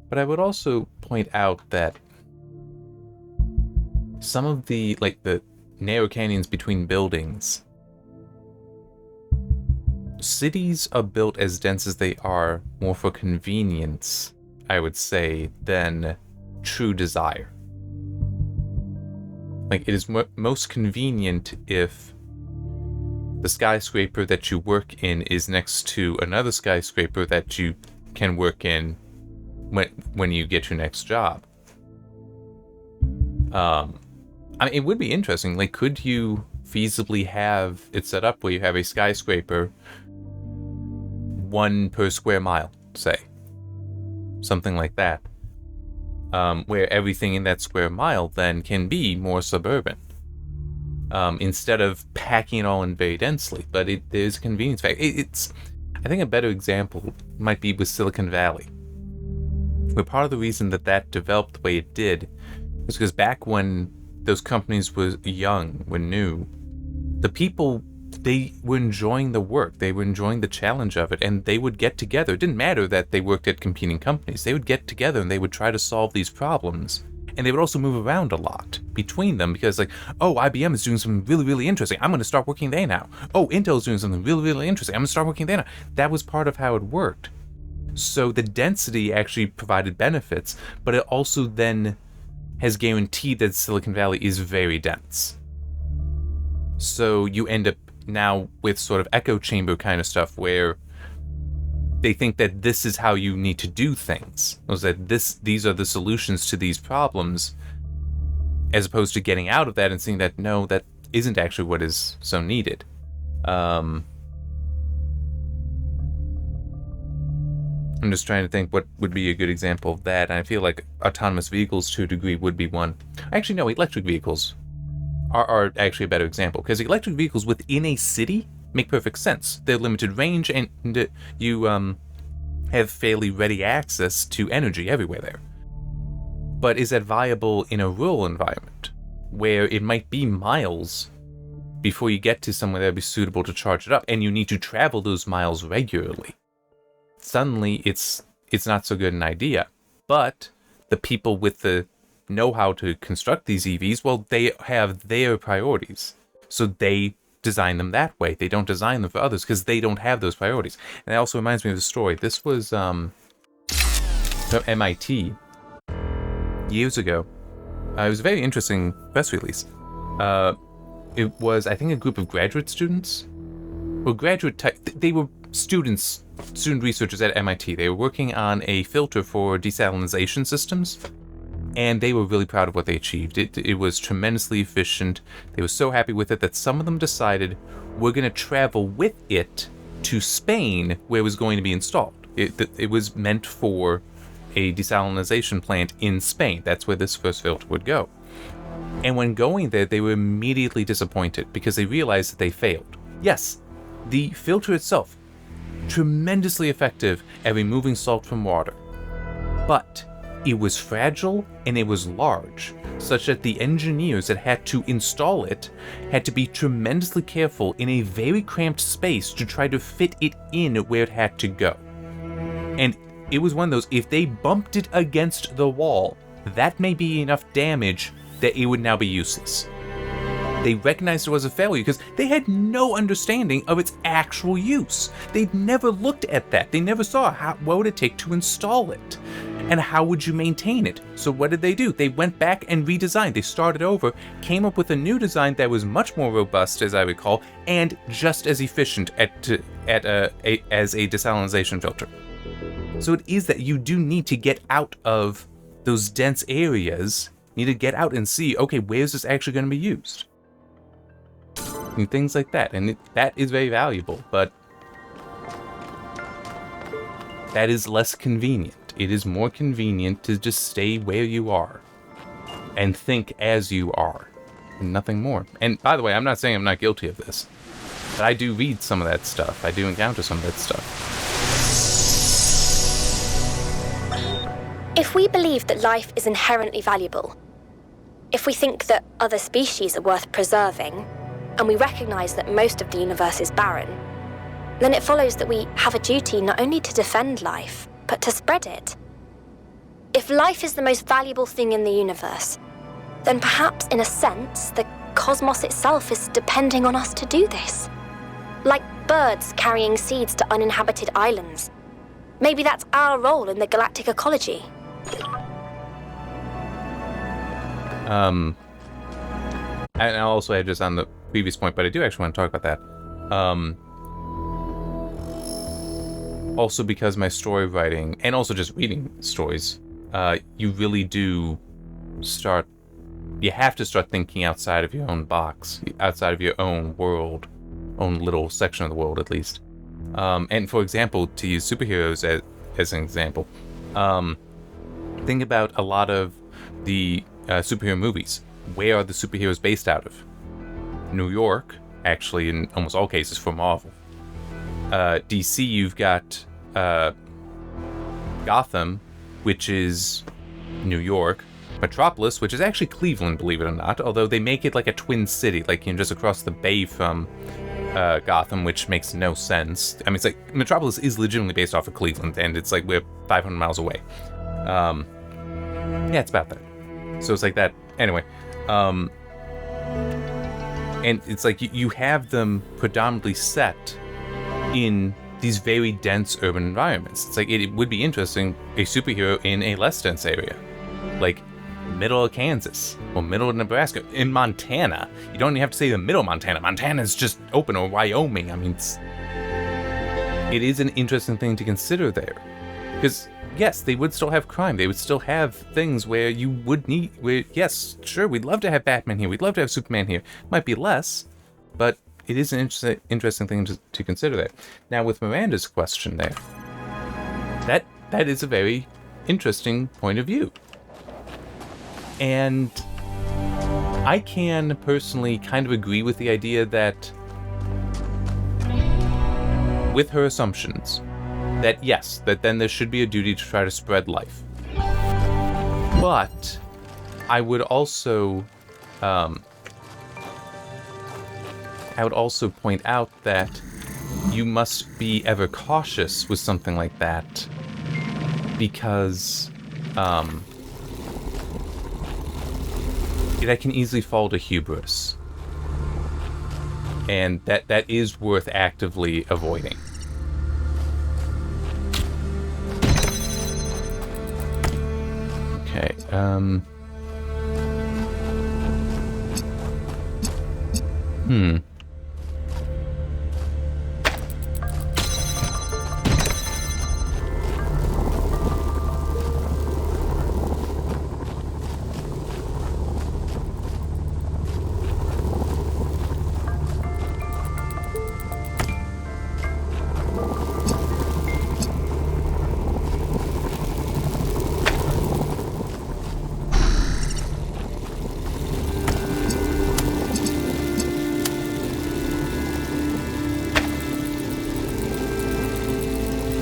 But I would also point out that some of the narrow canyons between buildings, cities are built as dense as they are more for convenience, I would say, than true desire. Like, it is most convenient if the skyscraper that you work in is next to another skyscraper that you can work in when you get your next job. I mean, it would be interesting. Like, could you feasibly have it set up where you have a skyscraper 1 per square mile, say? Something like that. Where everything in that square mile then can be more suburban. Instead of packing it all in very densely. But there's a convenience factor. I think a better example might be with Silicon Valley. Where part of the reason that developed the way it did was because back when those companies were young, were new, the people, they were enjoying the work, they were enjoying the challenge of it, and they would get together. It didn't matter that they worked at competing companies. They would get together and they would try to solve these problems. And they would also move around a lot between them because, like, oh, IBM is doing something really, really interesting. I'm going to start working there now. Oh, Intel's doing something really, really interesting. I'm going to start working there now. That was part of how it worked. So the density actually provided benefits, but it also then has guaranteed that Silicon Valley is very dense. So you end up now with sort of echo chamber kind of stuff where they think that this is how you need to do things. That these are the solutions to these problems, as opposed to getting out of that and seeing that, no, that isn't actually what is so needed. I'm just trying to think what would be a good example of that, and I feel like autonomous vehicles to a degree would be one. Actually, no, electric vehicles are actually a better example, because electric vehicles within a city make perfect sense. They're limited range, and you have fairly ready access to energy everywhere there. But is that viable in a rural environment, where it might be miles before you get to somewhere that would be suitable to charge it up, and you need to travel those miles regularly? Suddenly it's not so good an idea. But the people with the know-how to construct these EVs, well, they have their priorities. So they design them that way. They don't design them for others because they don't have those priorities. And that also reminds me of a story. This was from MIT years ago. It was a very interesting press release. It was, I think, a group of graduate students. Well, they were student researchers at MIT. They were working on a filter for desalination systems, and they were really proud of what they achieved. It was tremendously efficient. They were so happy with it that some of them decided, we're going to travel with it to Spain, where it was going to be installed. It was meant for a desalination plant in Spain. That's where this first filter would go. And when going there, they were immediately disappointed because they realized that they failed. Yes, the filter itself, tremendously effective at removing salt from water, but it was fragile and it was large, such that the engineers that had to install it had to be tremendously careful in a very cramped space to try to fit it in where it had to go. And it was one of those, if they bumped it against the wall, that may be enough damage that it would now be useless. They recognized it was a failure because they had no understanding of its actual use. They'd never looked at that. They never saw what would it take to install it, and how would you maintain it. So what did they do? They went back and redesigned. They started over, came up with a new design that was much more robust, as I recall, and just as efficient as a desalination filter. So it is that you do need to get out of those dense areas. You need to get out and see, okay, where is this actually going to be used? And things like that. And that is very valuable, but that is less convenient. It is more convenient to just stay where you are and think as you are, and nothing more. And by the way, I'm not saying I'm not guilty of this, but I do read some of that stuff. I do encounter some of that stuff. If we believe that life is inherently valuable, if we think that other species are worth preserving, and we recognize that most of the universe is barren, then it follows that we have a duty not only to defend life, but to spread it. If life is the most valuable thing in the universe, then perhaps in a sense, the cosmos itself is depending on us to do this. Like birds carrying seeds to uninhabited islands. Maybe that's our role in the galactic ecology. And I'll also add just on the previous point, but I do actually want to talk about that. Also because my story writing, and also just reading stories, you really do you have to start thinking outside of your own box, outside of your own world, own little section of the world at least. And for example, to use superheroes as an example, think about a lot of the superhero movies. Where are the superheroes based out of? New York, actually, in almost all cases for Marvel. DC, you've got Gotham, which is New York. Metropolis, which is actually Cleveland, believe it or not, although they make it like a twin city, like just across the bay from Gotham, which makes no sense. I mean, it's like Metropolis is legitimately based off of Cleveland, and it's like we're 500 miles away. Yeah, it's about that. So it's like that. Anyway, and it's like you have them predominantly set in these very dense urban environments. It's like it would be interesting, a superhero in a less dense area, like middle of Kansas or middle of Nebraska, in Montana. You don't even have to say the middle of Montana. Montana's just open, or Wyoming. I mean, it is an interesting thing to consider there, because yes, they would still have crime. They would still have things where you would need, yes, sure, we'd love to have Batman here. We'd love to have Superman here. Might be less, but it is an interesting thing to consider that. Now, with Miranda's question there, that is a very interesting point of view. And I can personally kind of agree with the idea that, with her assumptions, that yes, that then there should be a duty to try to spread life. But I would also point out that you must be ever cautious with something like that, because that can easily fall to hubris, and that is worth actively avoiding. Okay,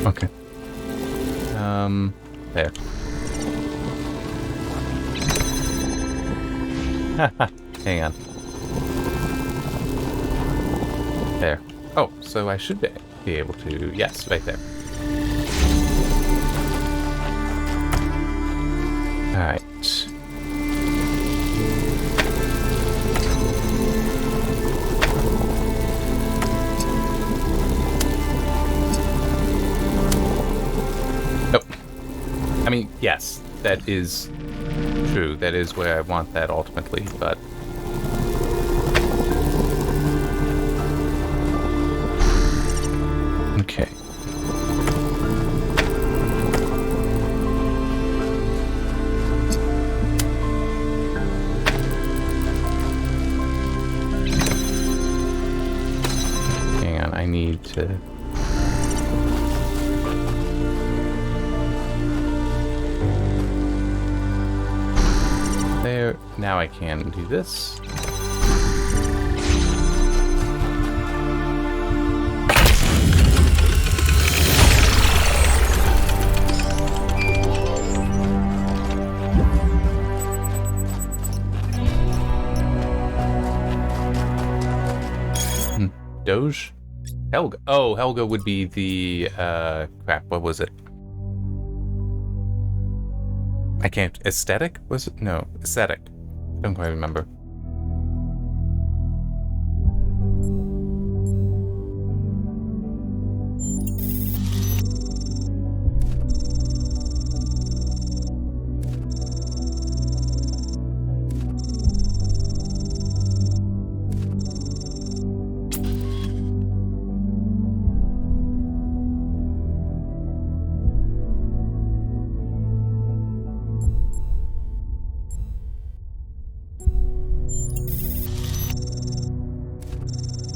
Okay. There. Hang on. There. Oh, so I should be able to... Yes, right there. Alright. Nope. I mean, yes, that is true. That is where I want that ultimately, but... Okay. Hang on, I need to... There. Now I can do this. Doge? Helga. Oh, Helga would be the, crap, what was it? I can't... Aesthetic? Was it? No, aesthetic. Don't quite remember.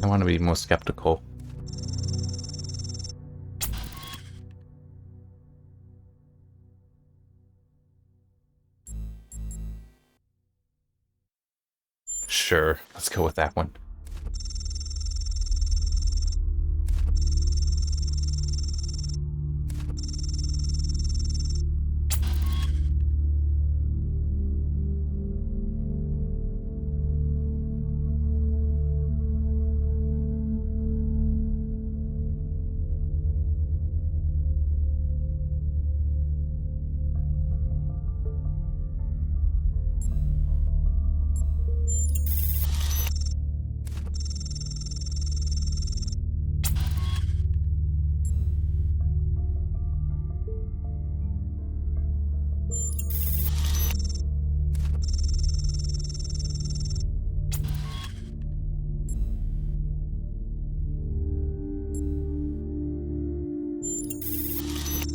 I want to be more skeptical. Sure, let's go with that one.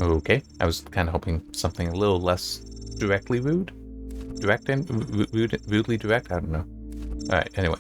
Okay, I was kind of hoping something a little less directly rude. Direct and rudely direct? I don't know. Alright, anyway.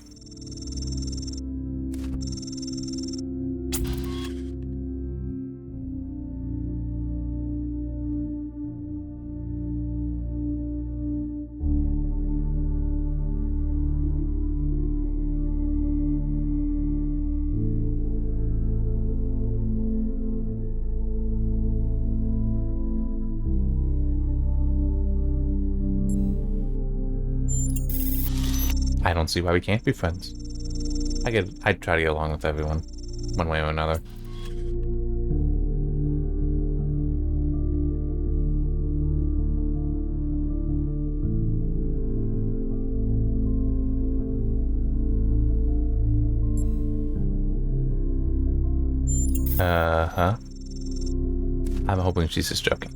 I don't see why we can't be friends. I'd try to get along with everyone, one way or another. Uh-huh. I'm hoping she's just joking.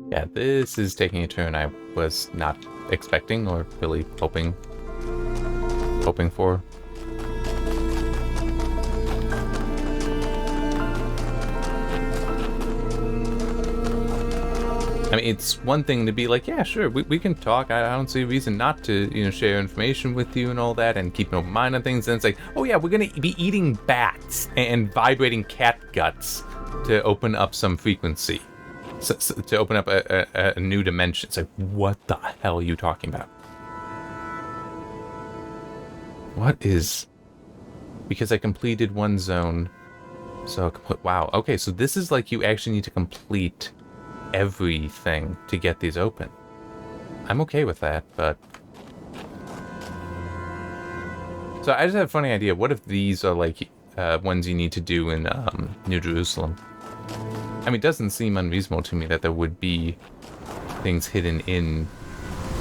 Yeah, this is taking a turn I was not expecting or really hoping hoping for. I mean, it's one thing to be like, yeah, sure, we can talk. I don't see a reason not to, share information with you and all that and keep an open mind on things. And it's like, oh yeah, we're going to be eating bats and vibrating cat guts to open up some frequency. So, to open up a new dimension. It's like, what the hell are you talking about? What is... Because I completed one zone. So, wow. Okay, so this is like you actually need to complete everything to get these open. I'm okay with that, but... So I just have a funny idea. What if these are like ones you need to do in New Jerusalem? I mean, it doesn't seem unreasonable to me that there would be things hidden in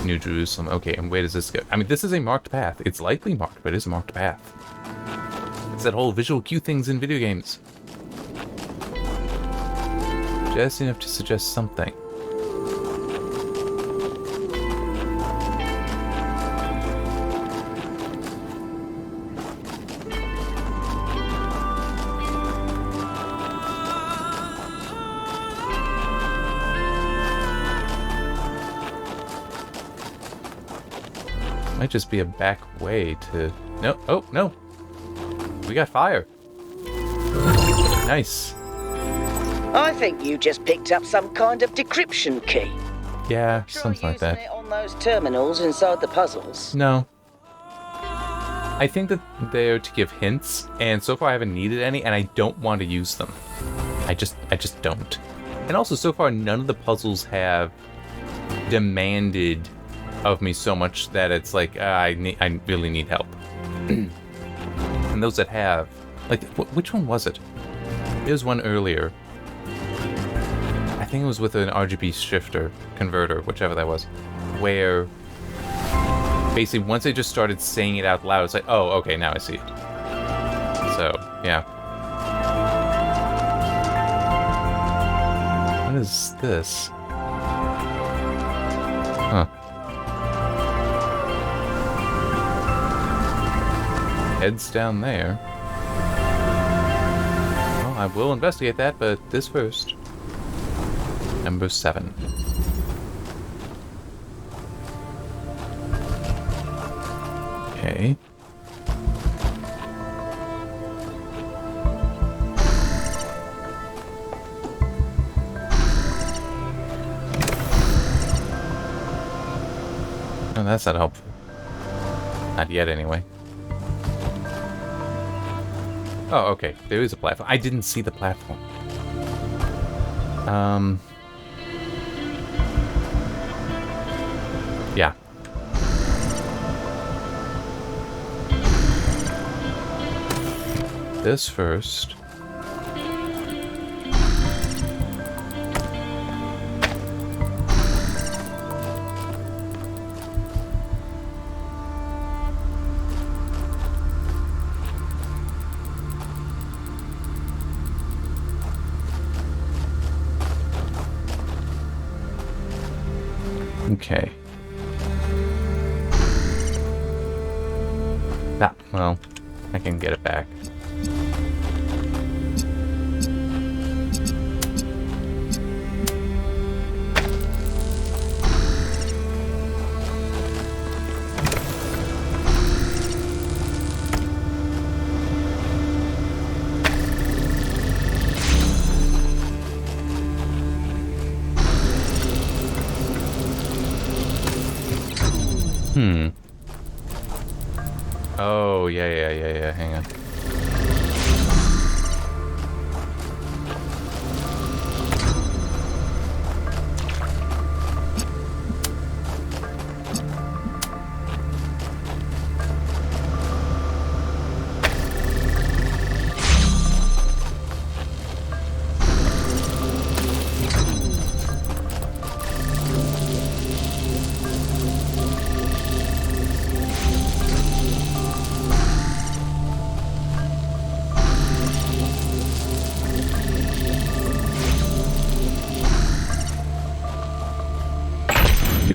New Jerusalem. Okay, and where does this go? I mean, this is a marked path. It's likely marked, but it is a marked path. It's that whole visual cue things in video games. Just enough to suggest something. Might just be a back way to... No, oh, no. We got fire. Nice. I think you just picked up some kind of decryption key. Yeah, something like that. It on those terminals inside the puzzles. No. I think that they're to give hints, and so far I haven't needed any, and I don't want to use them. I just don't. And also, so far, none of the puzzles have demanded of me so much that it's like, I really need help. And those that have, like, which one was it? There was one earlier. I think it was with an RGB shifter, converter, whichever that was, where basically once they just started saying it out loud, it's like, oh, okay, now I see it. So, yeah. What is this? Huh. Head's down there. Well, I will investigate that, but this first. Number 7. Okay. Oh, that's not helpful. Not yet, anyway. Oh, okay. There is a platform. I didn't see the platform. Yeah. This first. Okay. Ah, well, I can get it back. Oh, yeah, hang on.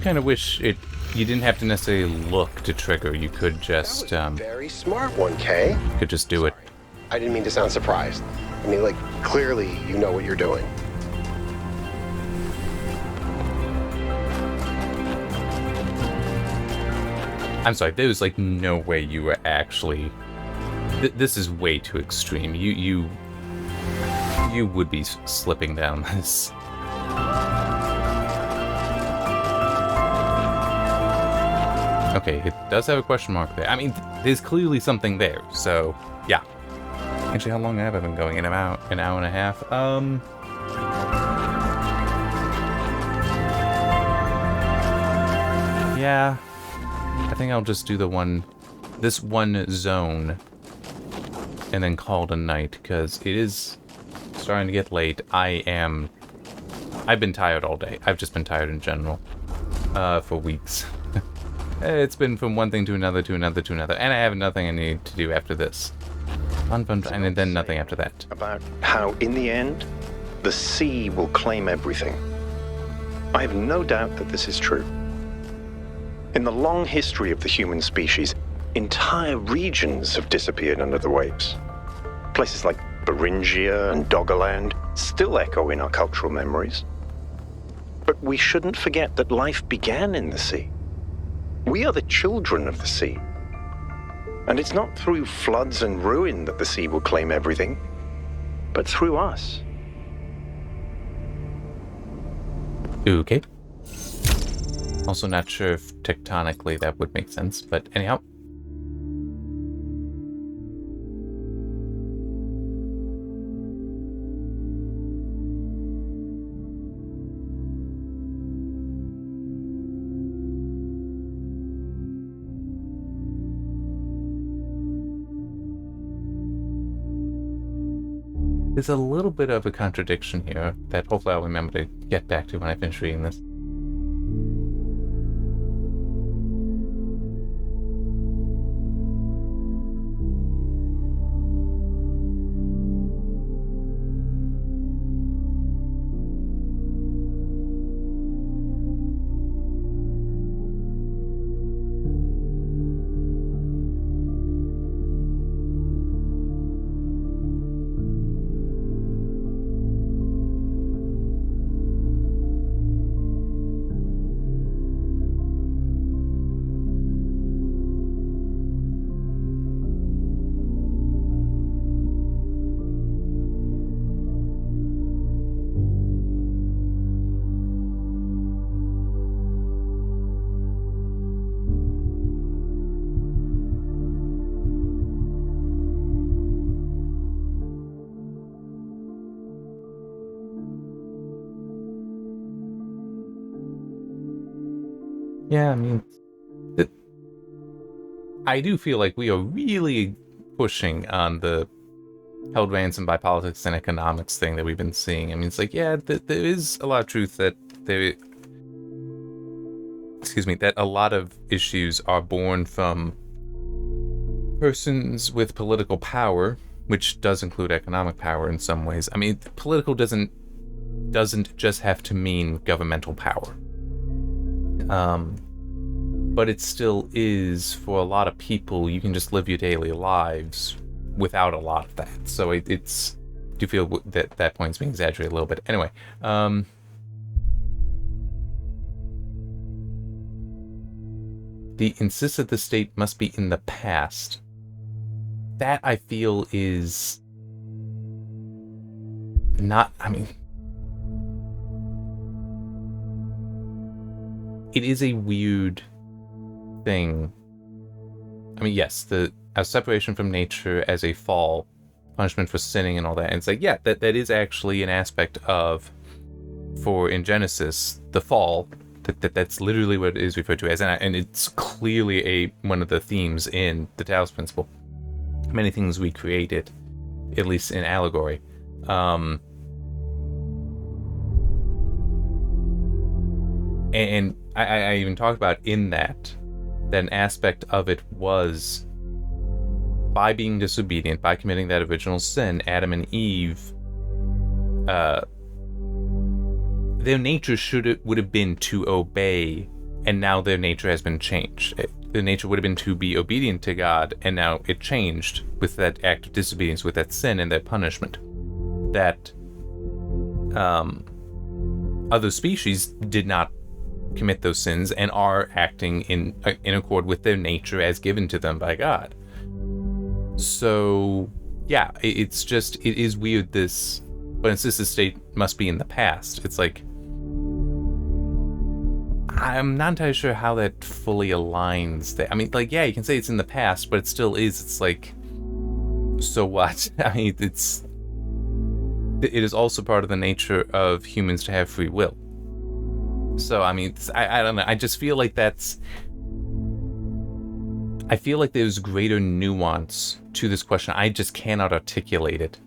kind of wish you didn't have to necessarily look to trigger. You could just That was a very smart one, Kay. could just do it. I didn't mean to sound surprised. I mean, like, clearly you know what you're doing. I'm sorry, there was like no way you were actually. This is way too extreme. You would be slipping down this. Okay, it does have a question mark there. I mean, there's clearly something there. So yeah. Actually, how long have I been going? An hour and a half. Yeah. I think I'll just do this one zone, and then call it a night, because it is starting to get late. I've been tired all day. I've just been tired in general, for weeks. It's been from one thing to another, and I have nothing I need to do after this. Fun, and then nothing after that. About how, in the end, the sea will claim everything. I have no doubt that this is true. In the long history of the human species, entire regions have disappeared under the waves. Places like Beringia and Doggerland still echo in our cultural memories. But we shouldn't forget that life began in the sea. We are the children of the sea. And it's not through floods and ruin that the sea will claim everything, but through us. Okay. Also not sure if tectonically that would make sense, but anyhow. There's a little bit of a contradiction here that hopefully I'll remember to get back to when I finish reading this. Yeah, I mean, I do feel like we are really pushing on the held ransom by politics and economics thing that we've been seeing. I mean, it's like, yeah, there is a lot of truth that that a lot of issues are born from persons with political power, which does include economic power in some ways. I mean, political doesn't just have to mean governmental power. But it still is, for a lot of people, you can just live your daily lives without a lot of that. So it's, do you feel that point's being exaggerated a little bit? Anyway, the insist that the state must be in the past. That I feel is not, I mean, it is a weird thing. I mean, yes, a separation from nature as a fall, punishment for sinning and all that. And it's like, yeah, that is actually an aspect of, in Genesis, the fall. That's literally what it is referred to as, and it's clearly one of the themes in the Talos Principle. Many things we created, at least in allegory. And I even talked about in that an aspect of it was, by being disobedient, by committing that original sin, Adam and Eve, their nature would have been to obey and now their nature has been changed. Their nature would have been to be obedient to God, and now it changed with that act of disobedience, with that sin and that punishment. That other species did not commit those sins and are acting in accord with their nature as given to them by God. So, yeah, it is weird this, but since this state must be in the past, it's like, I'm not entirely sure how that fully aligns there. I mean, like, yeah, you can say it's in the past, but it still is. It's like, so what? I mean, it is also part of the nature of humans to have free will. So, I mean, I don't know. I just feel like I feel like there's greater nuance to this question. I just cannot articulate it.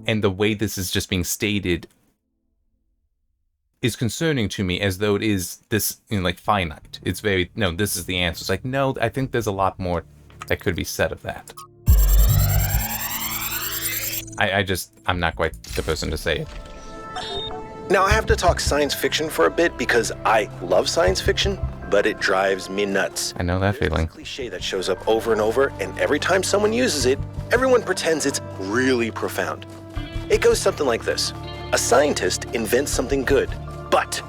And the way this is just being stated is concerning to me, as though it is this, like, finite. It's very, no, this is the answer. It's like, no, I think there's a lot more that could be said of that. I'm not quite the person to say it. Now, I have to talk science fiction for a bit because I love science fiction, but it drives me nuts. I know that feeling. There's this cliche that shows up over and over, and every time someone uses it, everyone pretends it's really profound. It goes something like this. A scientist invents something good, but,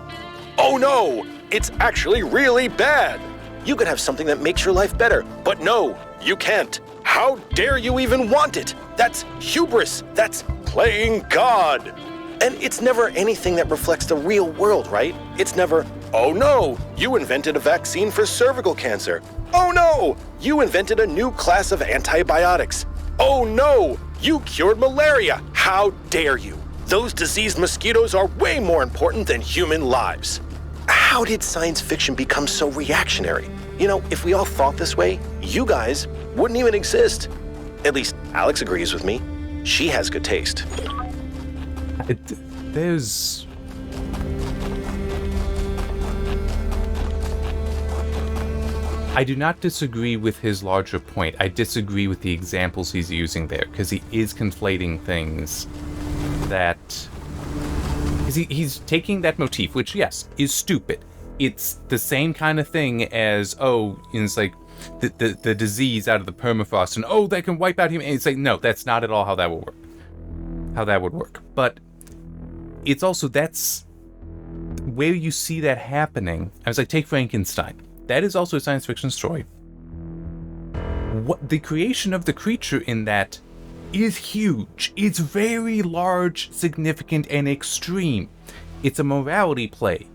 oh no, it's actually really bad. You could have something that makes your life better, but no, you can't. How dare you even want it? That's hubris. That's playing God. And it's never anything that reflects the real world, right? It's never, oh no, you invented a vaccine for cervical cancer. Oh no, you invented a new class of antibiotics. Oh no, you cured malaria. How dare you? Those diseased mosquitoes are way more important than human lives. How did science fiction become so reactionary? You know, if we all thought this way, you guys wouldn't even exist. At least Alex agrees with me. She has good taste. I do not disagree with his larger point. I disagree with the examples he's using there, because he is conflating things that... He's taking that motif, which, yes, is stupid. It's the same kind of thing as, it's like the disease out of the permafrost, and that can wipe out humanity. It's like, no, that's not at all how that would work. But it's also, that's where you see that happening. I was like, take Frankenstein. That is also a science fiction story. What the creation of the creature in that is huge. It's very large, significant, and extreme. It's a morality play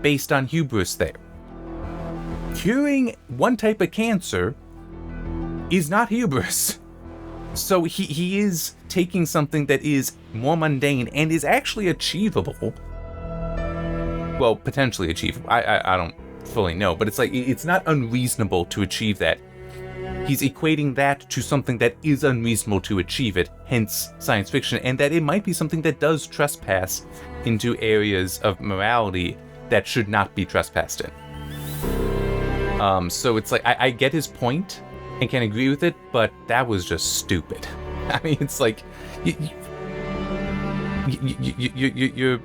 based on hubris there. Curing one type of cancer is not hubris. So he is taking something that is more mundane and is actually achievable. Well, potentially achievable. I don't fully know, but it's like, it's not unreasonable to achieve that. He's equating that to something that is unreasonable to achieve it, hence science fiction, and that it might be something that does trespass into areas of morality that should not be trespassed in. So it's like, I get his point and can agree with it, but that was just stupid. I mean, it's like, you're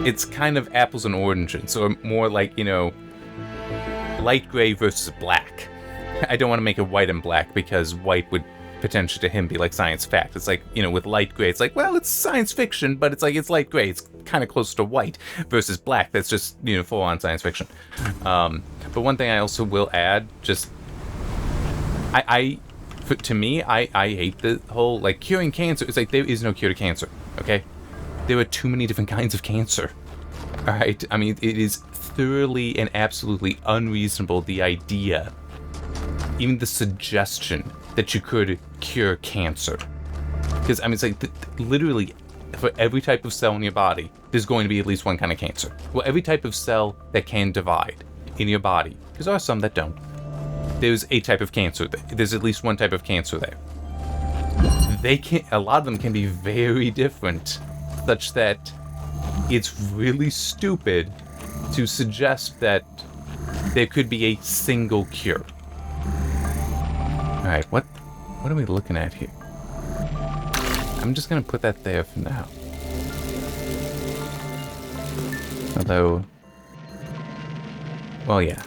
it's kind of apples and oranges, or more like, light gray versus black. I don't want to make it white and black, because white would potentially to him be like science fact. It's like, with light gray, it's like, well, it's science fiction, but it's like, it's light gray. It's kind of close to white, versus black. That's just, full on science fiction. But one thing I also will add, just, to me, I hate the whole, like, curing cancer. It's like, there is no cure to cancer, okay? There are too many different kinds of cancer, all right? I mean, it is thoroughly and absolutely unreasonable, the idea, even the suggestion that you could cure cancer. Because, I mean, it's like, literally, for every type of cell in your body, there's going to be at least one kind of cancer. Well, every type of cell that can divide in your body, because there are some that don't, there's a type of cancer. There's at least one type of cancer there. A lot of them can be very different, such that it's really stupid to suggest that there could be a single cure. Alright, what are we looking at here? I'm just gonna put that there for now. Although, Well, yeah.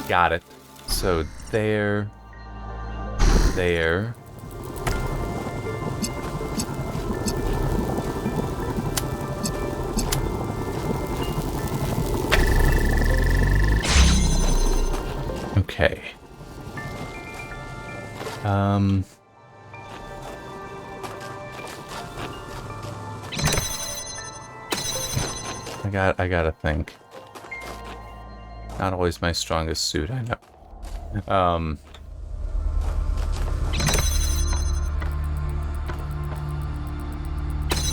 Got it. So there. Okay. I gotta think. Not always my strongest suit, I know.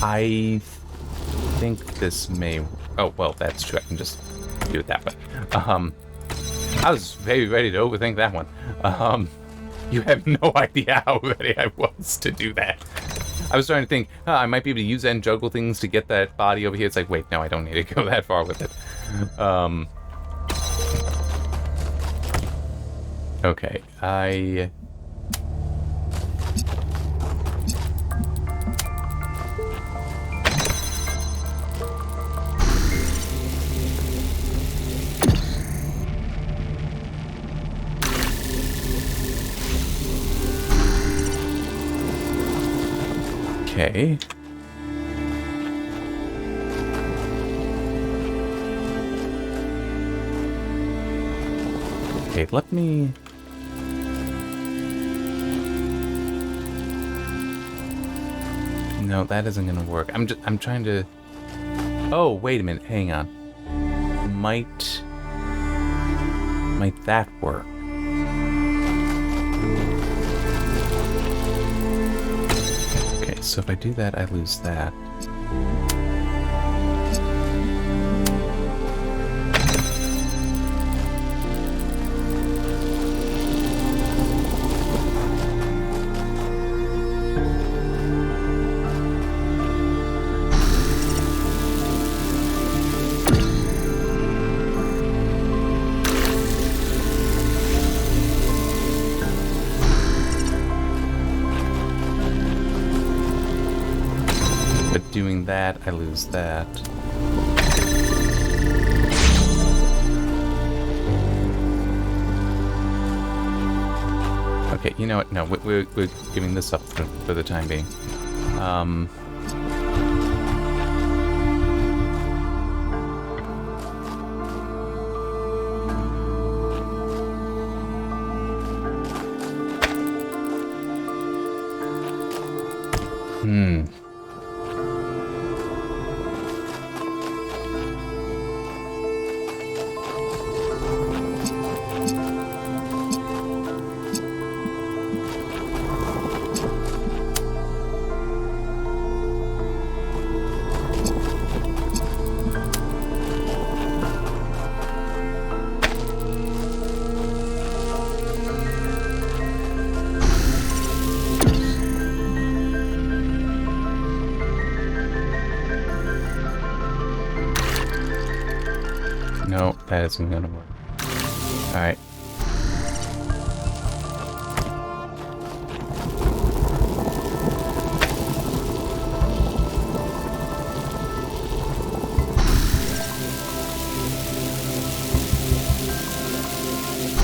I think this may... Oh, well, that's true. I can just do it that way. I was very ready to overthink that one. You have no idea how ready I was to do that. I was trying to think, I might be able to use that and juggle things to get that body over here. It's like, wait, no, I don't need to go that far with it. Okay, Okay. Okay, let me... No, that isn't gonna work. I'm trying to... Oh, wait a minute, hang on. Might that work? Okay, so if I do that, I lose that. Doing that, I lose that. Okay, you know what? No, we're giving this up for the time being. No, that isn't gonna work. Alright.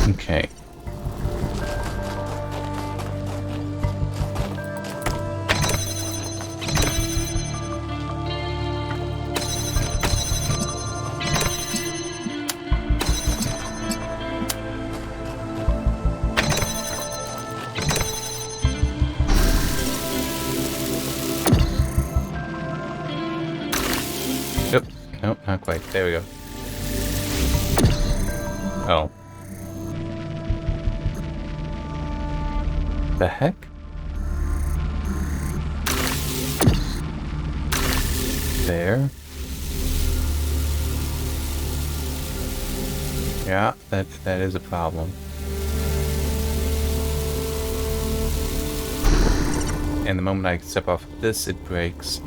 Okay. Nope, not quite. There we go. Oh. The heck? There. Yeah, that is a problem. And the moment I step off this, it breaks.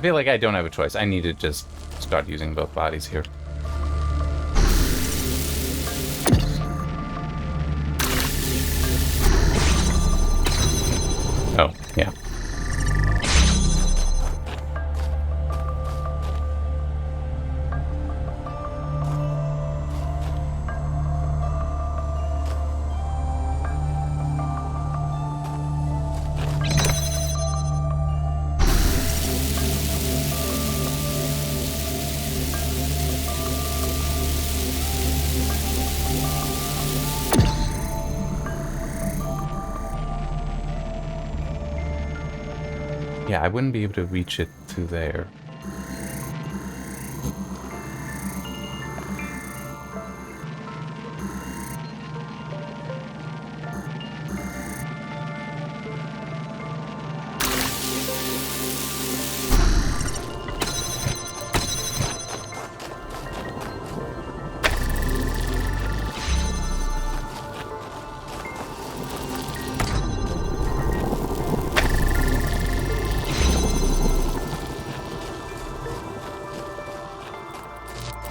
feel like I don't have a choice. I need to just start using both bodies here. Oh, yeah. Yeah, I wouldn't be able to reach it through there.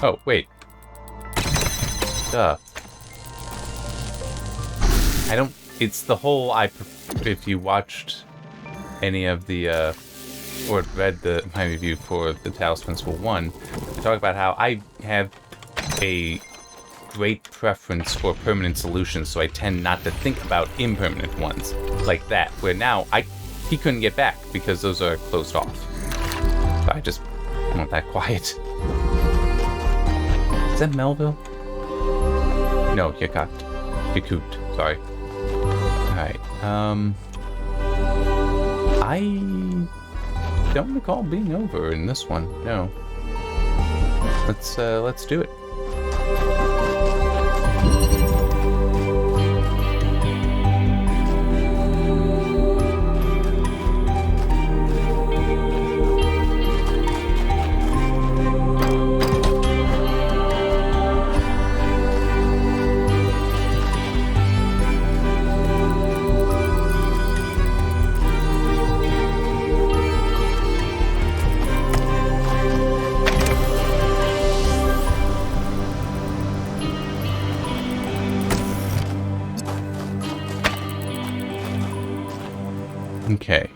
Oh, wait. Duh. I don't... It's the whole... if you watched any of the, or read my review for the Talos Principle 1, I talk about how I have a great preference for permanent solutions, so I tend not to think about impermanent ones. Like that, where now he couldn't get back because those are closed off. So I just want that quiet. Is that Melville? No, Yakut. Sorry. Alright, I don't recall being over in this one, no. Let's do it. Okay.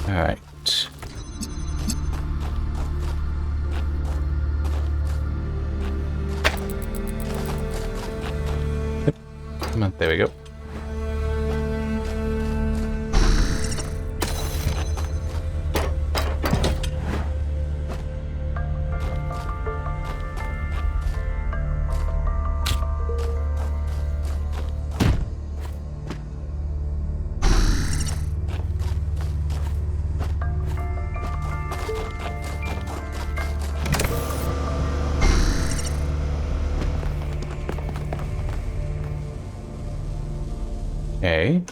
All right. Yep. Come on, there we go. Okay.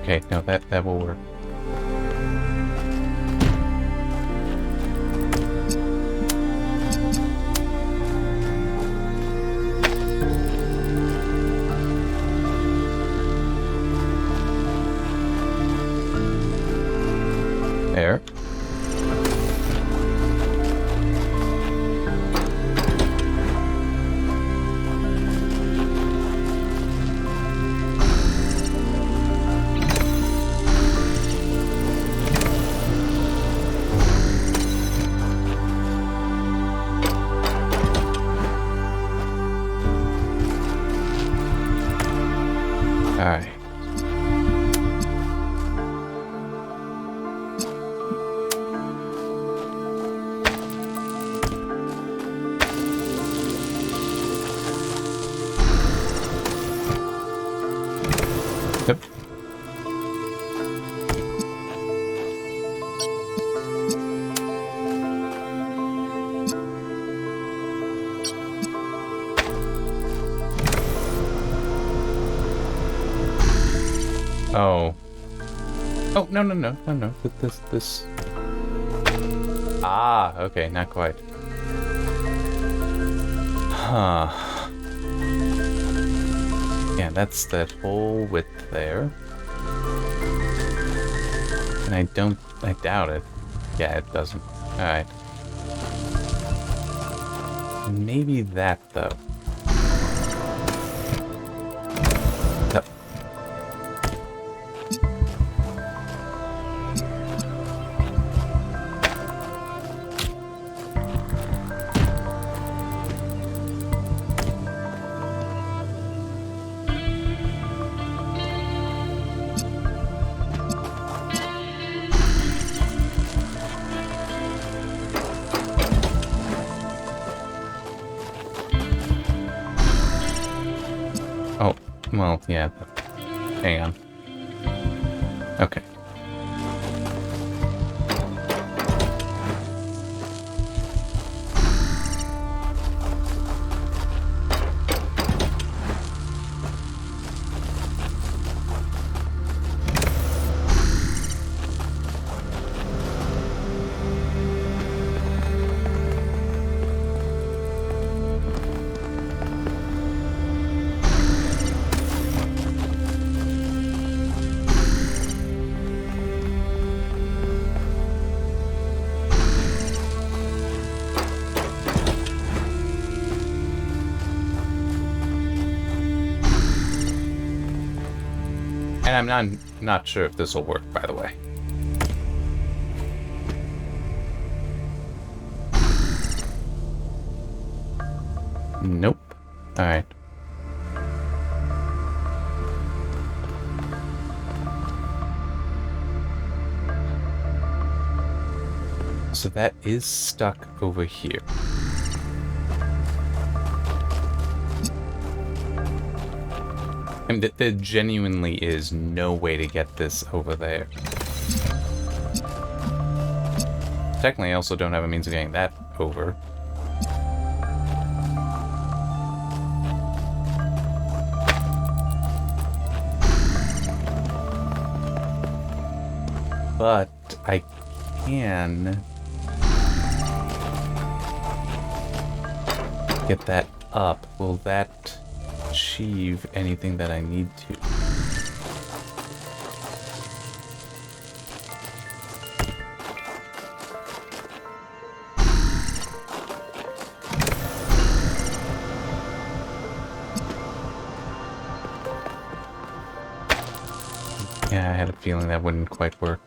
Okay, no, that will work. There. Yep. Oh. Oh, no. This. Ah, okay, not quite. Huh. Yeah, that's that whole width there. And I doubt it. Yeah, it doesn't. Alright. Maybe that, though. Yep. Oh, well, yeah. Hang on. Okay. And I'm not sure if this will work, by the way. Nope. Alright. So that is stuck over here. I mean, there genuinely is no way to get this over there. Technically, I also don't have a means of getting that over. But I can get that up. Will that achieve anything that I need to? Yeah, I had a feeling that wouldn't quite work.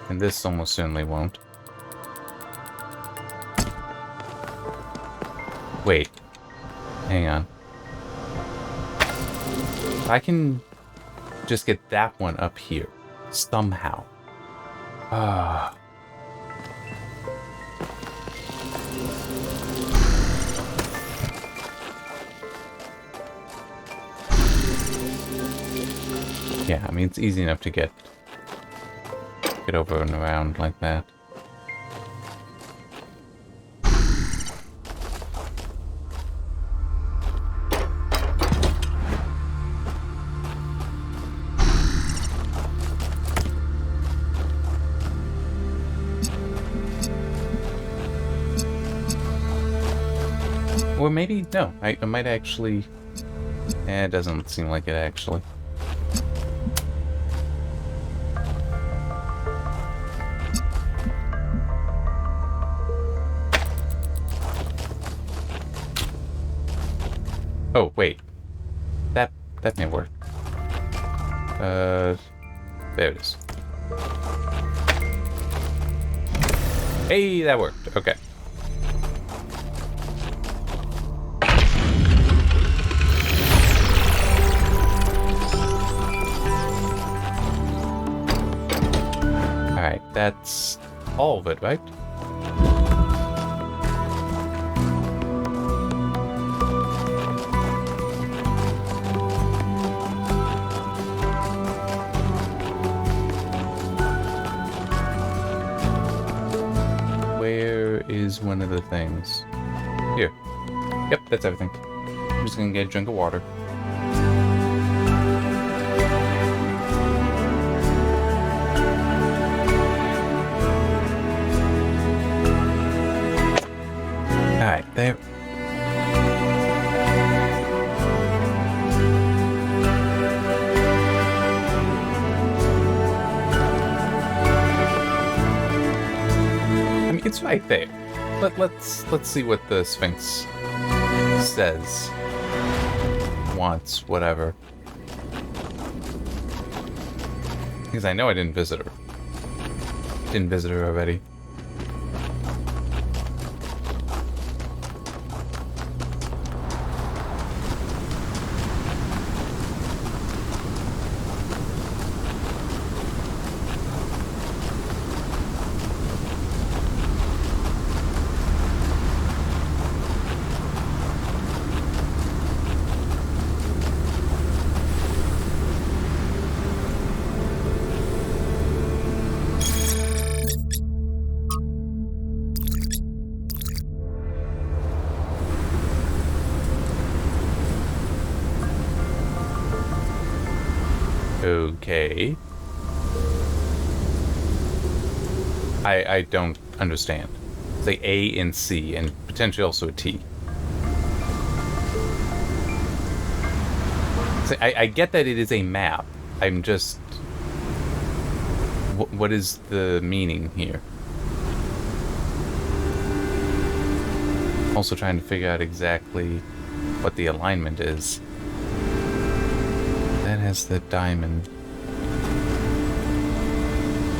And this almost certainly won't. Wait. Hang on. I can just get that one up here. Somehow. Ah. Yeah, I mean, it's easy enough to get over and around like that. Or maybe, no, I might actually... it doesn't seem like it actually. Oh, wait. That may work. There it is. Hey, that worked. Okay. Alright, that's all of it, right? is one of the things. Here. Yep, that's everything. I'm just gonna get a drink of water. Alright, there. I mean, it's right there. Let's see what the Sphinx says. Wants, whatever. Because I know I didn't visit her. Didn't visit her already. Okay. I don't understand. Say A and C, and potentially also a T. Say, I get that it is a map. I'm just... What is the meaning here? Also trying to figure out exactly what the alignment is. That has the diamond.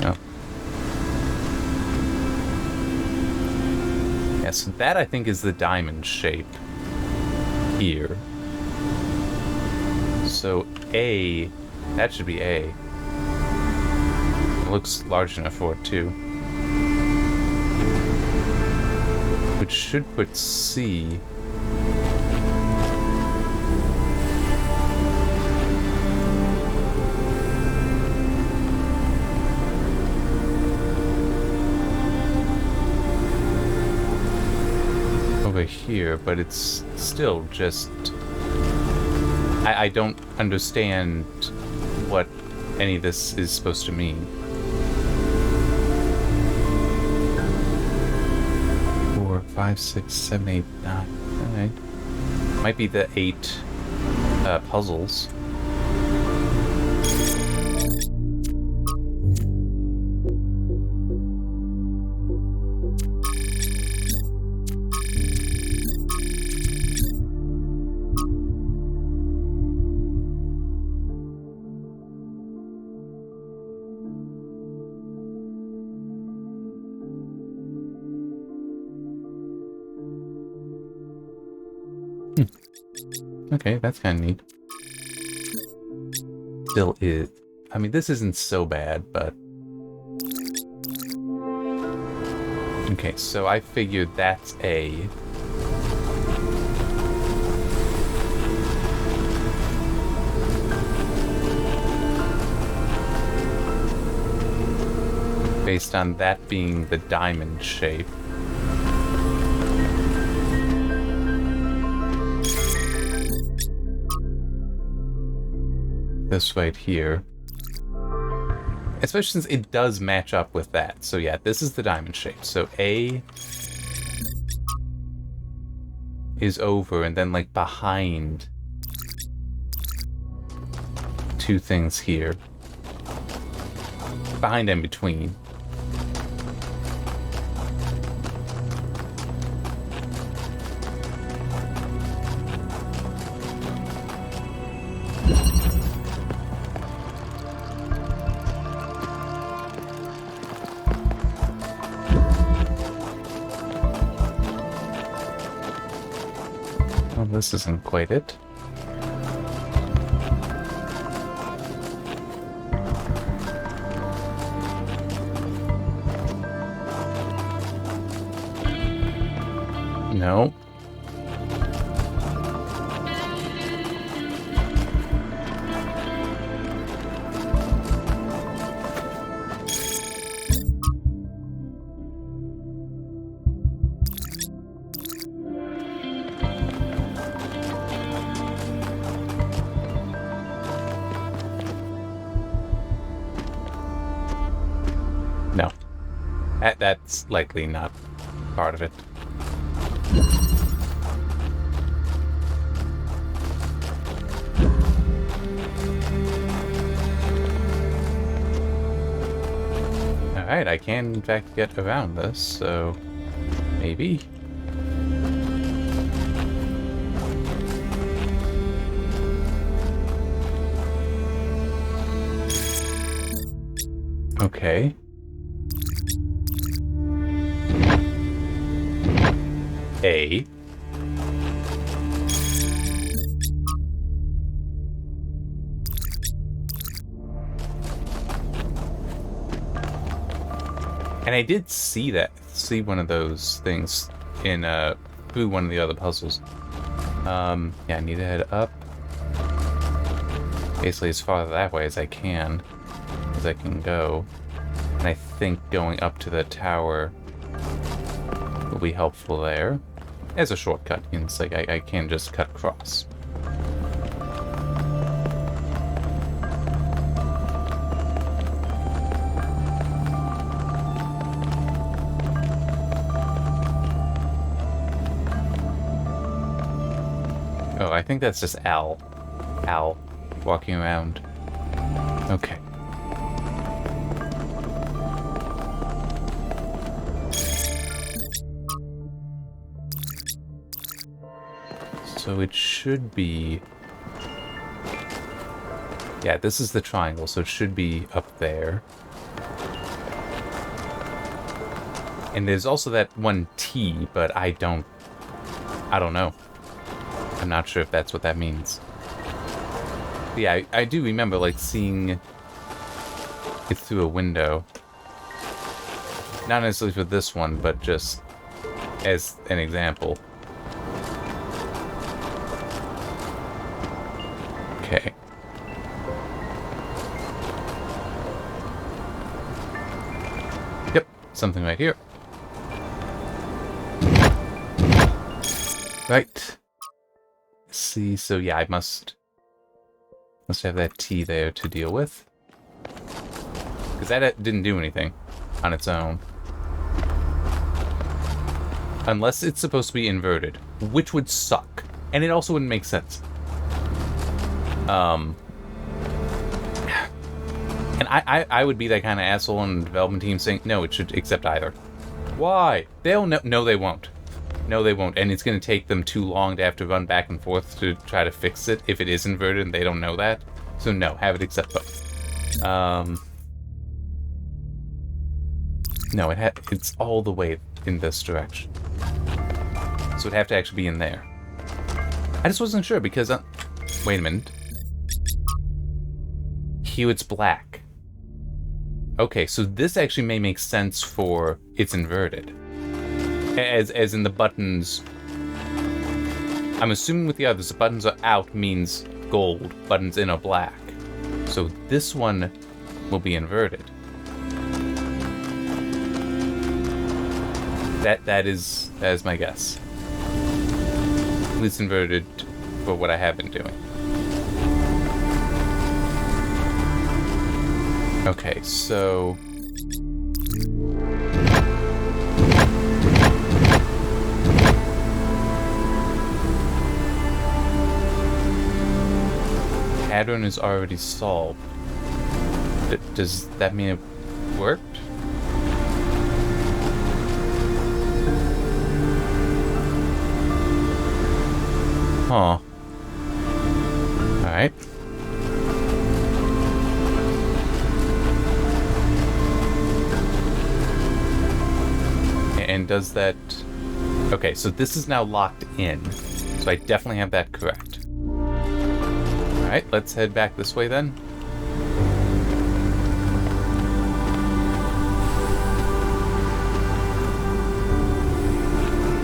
Oh. Yes, that I think is the diamond shape here. So A, that should be A. It looks large enough for it too. Which should put C. Over here, but it's still just... I don't understand what any of this is supposed to mean. 4, 5, 6, 7, 8, 9. Alright. Might be the 8 puzzles. Okay, that's kind of neat. Still is. I mean, this isn't so bad, but... Okay, so I figured that's A. Based on that being the diamond shape. This right here. Especially since it does match up with that. So yeah, this is the diamond shape. So A is over and then like behind two things here. Behind and between. This isn't quite it. No. That's likely not part of it. Alright, I can in fact get around this, so maybe. Okay. A. And I did see one of those things in, through one of the other puzzles. Yeah, I need to head up. Basically as far that way as I can go. And I think going up to the tower will be helpful there. As a shortcut, it's like I can just cut across. Oh, I think that's just Al walking around. Okay. So it should be... Yeah, this is the triangle, so it should be up there. And there's also that one T, but I don't know. I'm not sure if that's what that means. But yeah, I do remember, like, seeing it through a window. Not necessarily for this one, but just as an example. Okay. Yep, something right here. Right. See, so yeah, I must have that T there to deal with. Because that didn't do anything on its own. Unless it's supposed to be inverted, which would suck. And it also wouldn't make sense. And I would be that kind of asshole on the development team saying, no, it should accept either. Why? They'll know. No, they won't. No, they won't. And it's going to take them too long to have to run back and forth to try to fix it if it is inverted and they don't know that. So no, have it accept both. No, it's all the way in this direction. So it'd have to actually be in there. I just wasn't sure because... wait a minute. Here it's black. Okay, so this actually may make sense for it's inverted. As in the buttons... I'm assuming with the others, the buttons are out means gold, buttons in are black. So this one will be inverted. That is my guess. At least inverted for what I have been doing. Okay, so... pattern is already solved. Does that mean it worked? Huh. Alright. And does that... Okay, so this is now locked in. So I definitely have that correct. Alright, let's head back this way then.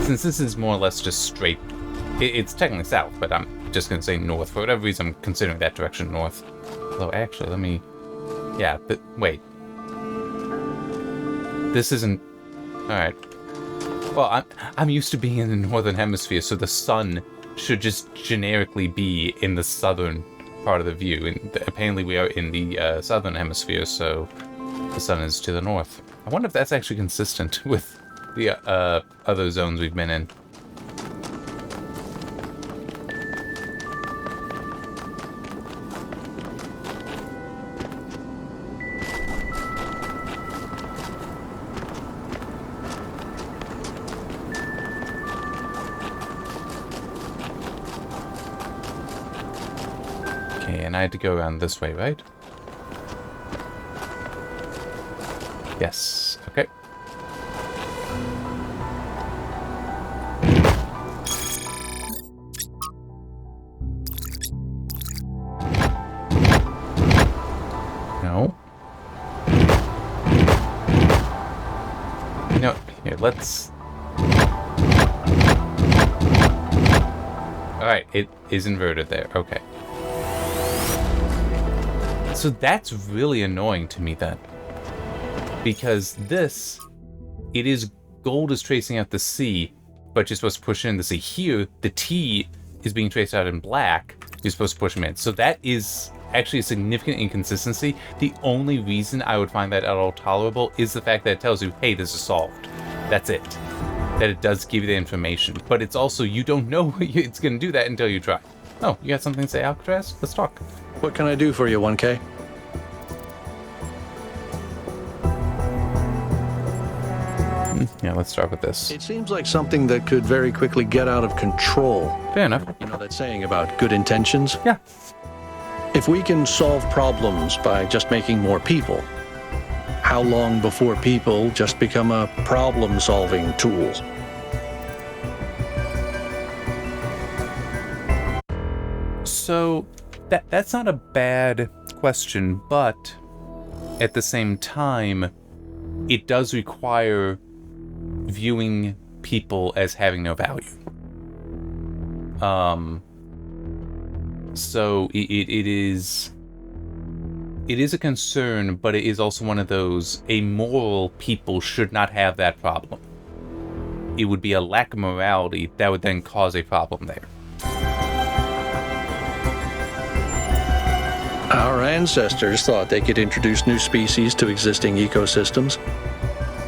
Since this is more or less just straight... It's technically south, but I'm just going to say north. For whatever reason, I'm considering that direction north. Although, actually, let me... Yeah, but wait. This isn't... Alright. Well, I'm used to being in the northern hemisphere, so the sun should just generically be in the southern part of the view. And apparently we are in the southern hemisphere, so the sun is to the north. I wonder if that's actually consistent with the other zones we've been in. Okay, and I had to go around this way, right? Yes. Okay. No. No. Here, let's... Alright, it is inverted there. Okay. So that's really annoying to me then. Because this, it is gold is tracing out the C, but you're supposed to push in the C. Here, the T is being traced out in black. You're supposed to push them in. So that is actually a significant inconsistency. The only reason I would find that at all tolerable is the fact that it tells you, hey, this is solved. That's it. That it does give you the information. But it's also, you don't know it's going to do that until you try. Oh, you got something to say, Alcatraz? Let's talk. What can I do for you, 1K? Yeah, let's start with this. It seems like something that could very quickly get out of control. Fair enough. You know that saying about good intentions? Yeah. If we can solve problems by just making more people, how long before people just become a problem-solving tool? So, that's not a bad question, but at the same time, it does require viewing people as having no value. So it is a concern, but it is also one of those, amoral people should not have that problem. It would be a lack of morality that would then cause a problem there. Our ancestors thought they could introduce new species to existing ecosystems,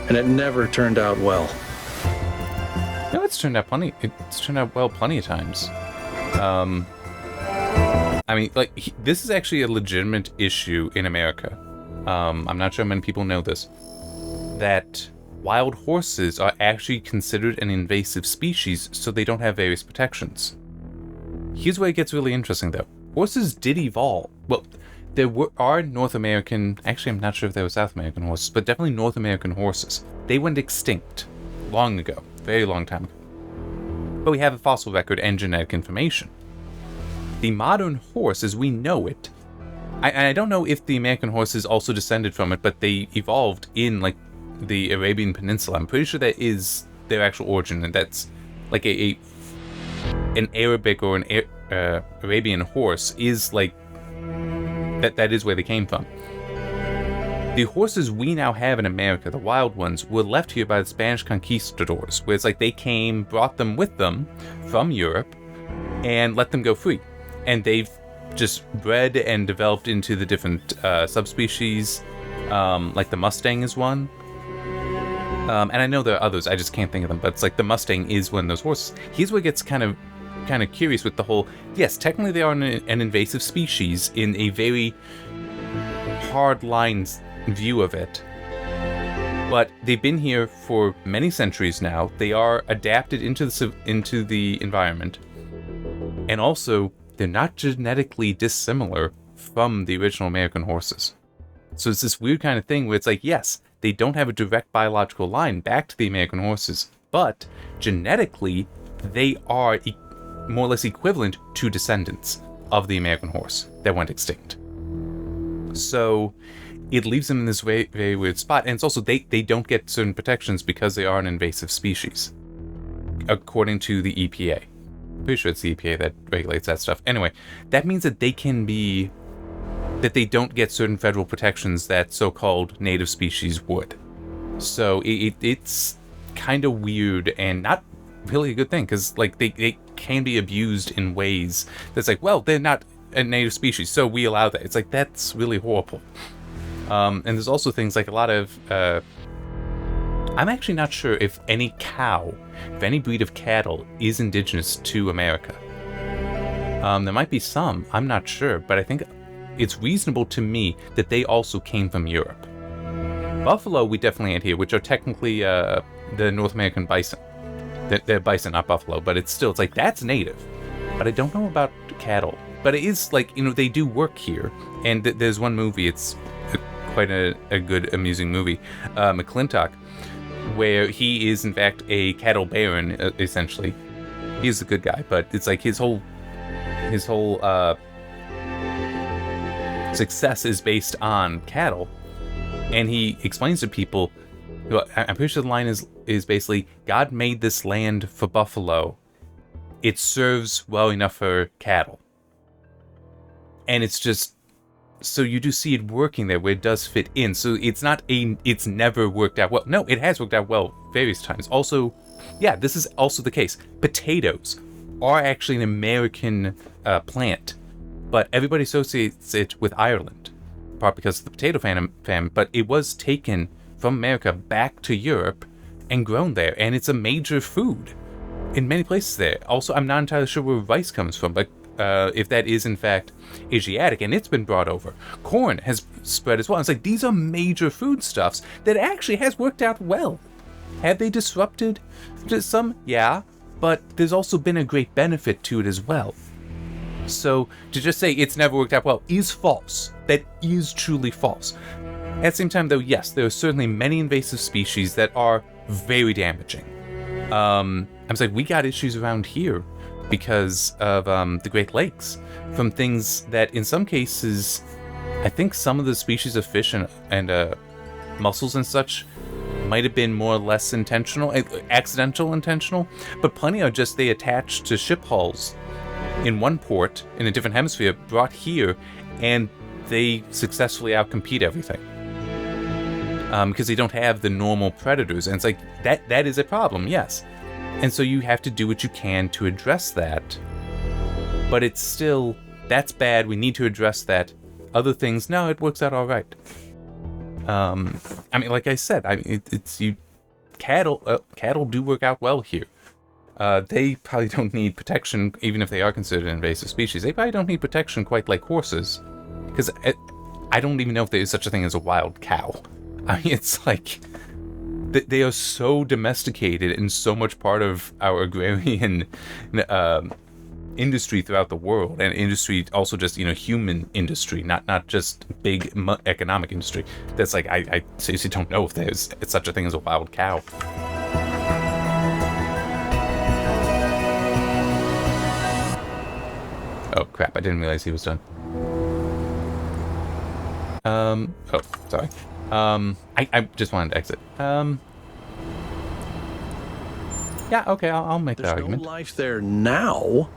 and it never turned out well. No, it's turned out well plenty of times. I mean, like, this is actually a legitimate issue in America. I'm not sure many people know this. That wild horses are actually considered an invasive species, so they don't have various protections. Here's where it gets really interesting, though. Horses did evolve. Well, there are North American... Actually, I'm not sure if there were South American horses, but definitely North American horses. They went extinct long ago. Very long time ago. But we have a fossil record and genetic information. The modern horse, as we know it... I don't know if the American horse is also descended from it, but they evolved in, like, the Arabian Peninsula. I'm pretty sure that is their actual origin, and that's like an Arabic or an Arabian horse is like that is where they came from. The horses we now have in America, the wild ones, were left here by the Spanish conquistadors, where it's like they came, brought them with them from Europe, and let them go free. And they've just bred and developed into the different subspecies, like the Mustang is one. And I know there are others, I just can't think of them, but it's like the Mustang is one of those horses. Here's where it gets kind of curious with the whole, yes, technically they are an invasive species in a very hard line view of it. But they've been here for many centuries now. They are adapted into the environment. And also, they're not genetically dissimilar from the original American horses. So it's this weird kind of thing where it's like, yes, they don't have a direct biological line back to the American horses, but genetically, they are more or less equivalent to descendants of the American horse that went extinct. So it leaves them in this very, very weird spot. And it's also, they don't get certain protections because they are an invasive species, according to the EPA. Pretty sure it's the EPA that regulates that stuff. Anyway, that means that they don't get certain federal protections that so-called native species would. So it's kind of weird and not really a good thing, because like they can be abused in ways that's like, well, they're not a native species, so we allow that. It's like, that's really horrible. And there's also things like a lot of I'm actually not sure if any breed of cattle is indigenous to America. There might be some, I'm not sure, but I think it's reasonable to me that they also came from Europe. Buffalo we definitely had here, which are technically the North American bison. They're bison, not buffalo, but it's like, that's native. But I don't know about cattle. But it is like, they do work here. And there's one movie, it's quite a good, amusing movie, McClintock, where he is in fact a cattle baron, essentially. He's the good guy, but it's like his whole success is based on cattle. And he explains to people, I'm pretty sure the line is basically, God made this land for buffalo. It serves well enough for cattle. And it's just, so you do see it working there where it does fit in. So it's never worked out well. No, it has worked out well various times. Also, yeah, this is also the case. Potatoes are actually an American plant, but everybody associates it with Ireland, part because of the potato famine, but it was taken from America back to Europe and grown there, and it's a major food in many places there. Also, I'm not entirely sure where rice comes from, but if that is in fact Asiatic, and it's been brought over. Corn has spread as well. It's like, these are major foodstuffs that actually has worked out well. Have they disrupted some? Yeah, but there's also been a great benefit to it as well. So to just say it's never worked out well is false. That is truly false. At the same time, though, yes, there are certainly many invasive species that are very damaging. I'm saying we got issues around here because of the Great Lakes, from things that in some cases, I think some of the species of fish and mussels and such might have been more or less accidental intentional, but plenty are just they attached to ship hulls in one port in a different hemisphere, brought here, and they successfully outcompete everything. Because they don't have the normal predators, and it's like, that is a problem, yes. And so you have to do what you can to address that. But it's still, that's bad, we need to address that. Other things, no, it works out all right. I mean, like I said, cattle do work out well here. They probably don't need protection, even if they are considered an invasive species. They probably don't need protection quite like horses. Because I don't even know if there is such a thing as a wild cow. I mean, it's like, they are so domesticated and so much part of our agrarian industry throughout the world, and industry also just, human industry, not just big economic industry. That's like, I seriously don't know if there's such a thing as a wild cow. Oh crap, I didn't realize he was done. Oh, sorry. I just wanted to exit. Yeah, okay, I'll make that argument. There's no life there now,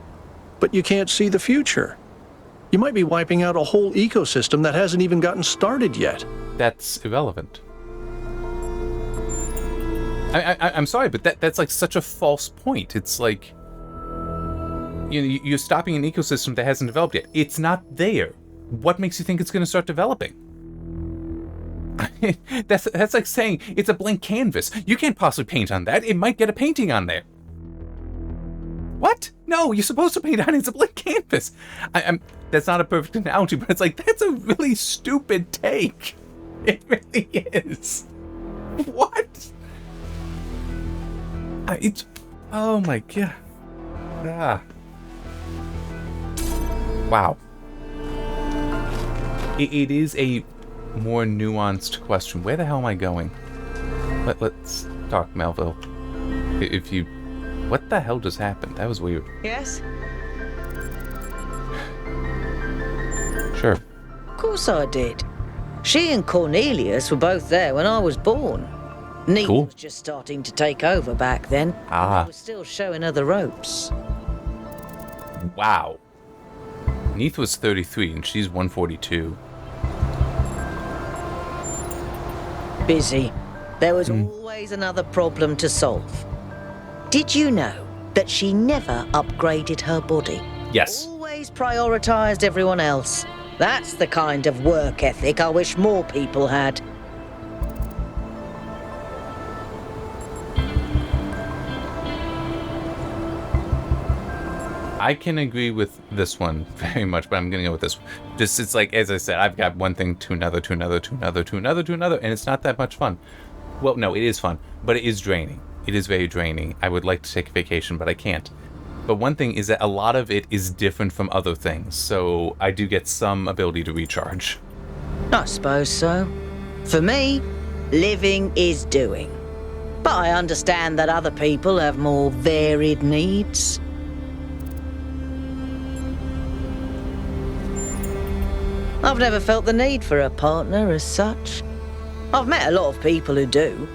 but you can't see the future. You might be wiping out a whole ecosystem that hasn't even gotten started yet. That's irrelevant. I'm sorry, but that's like such a false point. It's like, you're stopping an ecosystem that hasn't developed yet. It's not there. What makes you think it's going to start developing? That's like saying it's a blank canvas. You can't possibly paint on that. It might get a painting on there. What? No, you're supposed to paint on it. It's a blank canvas. That's not a perfect analogy, but it's like, that's a really stupid take. It really is. What? Oh my god. Ah. Wow. It is a more nuanced question. Where the hell am I going? Let's talk, Melville. What the hell just happened? That was weird. Yes? Sure. Of course I did. She and Cornelius were both there when I was born. Neat Cool. was just starting to take over back then. I was still showing her the ropes. Wow. Neith was 33 and she's 142. Busy. There was always another problem to solve. Did you know that she never upgraded her body? Yes. Always prioritized everyone else. That's the kind of work ethic I wish more people had. I can agree with this one very much, but I'm gonna go with this one. Just, it's like, as I said, I've got one thing to another, to another, to another, to another, to another, and it's not that much fun. Well, no, it is fun, but it is draining. It is very draining. I would like to take a vacation, but I can't. But one thing is that a lot of it is different from other things, so I do get some ability to recharge. I suppose so. For me, living is doing. But I understand that other people have more varied needs. I've never felt the need for a partner as such. I've met a lot of people who do.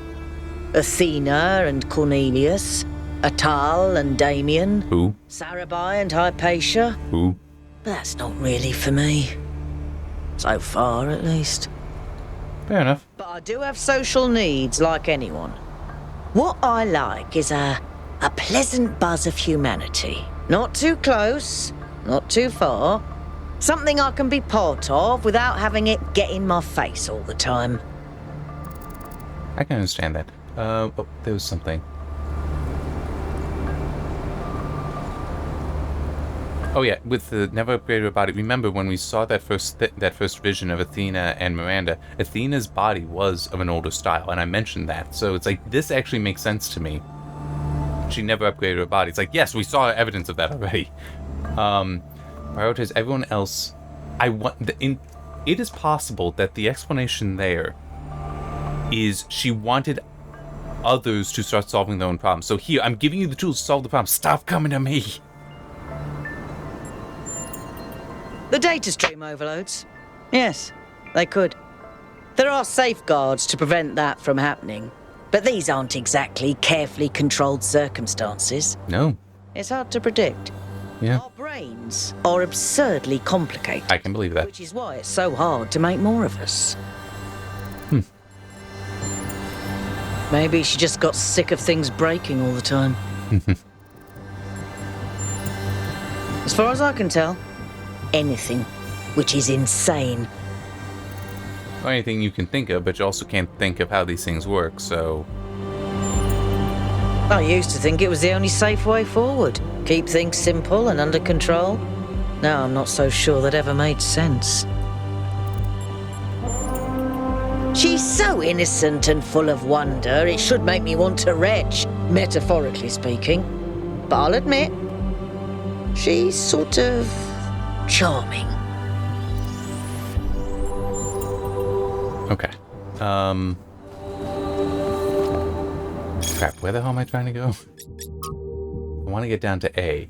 Athena and Cornelius, Atal and Damien. Who? Sarabai and Hypatia. Who? But that's not really for me. So far, at least. Fair enough. But I do have social needs, like anyone. What I like is a pleasant buzz of humanity. Not too close, not too far. Something I can be part of without having it get in my face all the time. I can understand that. Oh, there was something. Oh yeah, with the never upgraded her body. Remember when we saw that first vision of Athena and Miranda? Athena's body was of an older style, and I mentioned that. So it's like, this actually makes sense to me. She never upgraded her body. It's like, yes, we saw evidence of that already. Prioritize everyone else. It is possible that the explanation there is she wanted others to start solving their own problems. So here, I'm giving you the tools to solve the problem. Stop coming to me. The data stream overloads. Yes, they could. There are safeguards to prevent that from happening, but these aren't exactly carefully controlled circumstances. No. It's hard to predict. Yeah. Our brains are absurdly complicated. I can believe that. Which is why it's so hard to make more of us. Maybe she just got sick of things breaking all the time. As far as I can tell, anything, which is insane. Or anything you can think of, but you also can't think of how these things work, so... I used to think it was the only safe way forward. Keep things simple and under control. Now I'm not so sure that ever made sense. She's so innocent and full of wonder, it should make me want to retch, metaphorically speaking. But I'll admit, she's sort of charming. Okay. Crap, where the hell am I trying to go? I want to get down to A.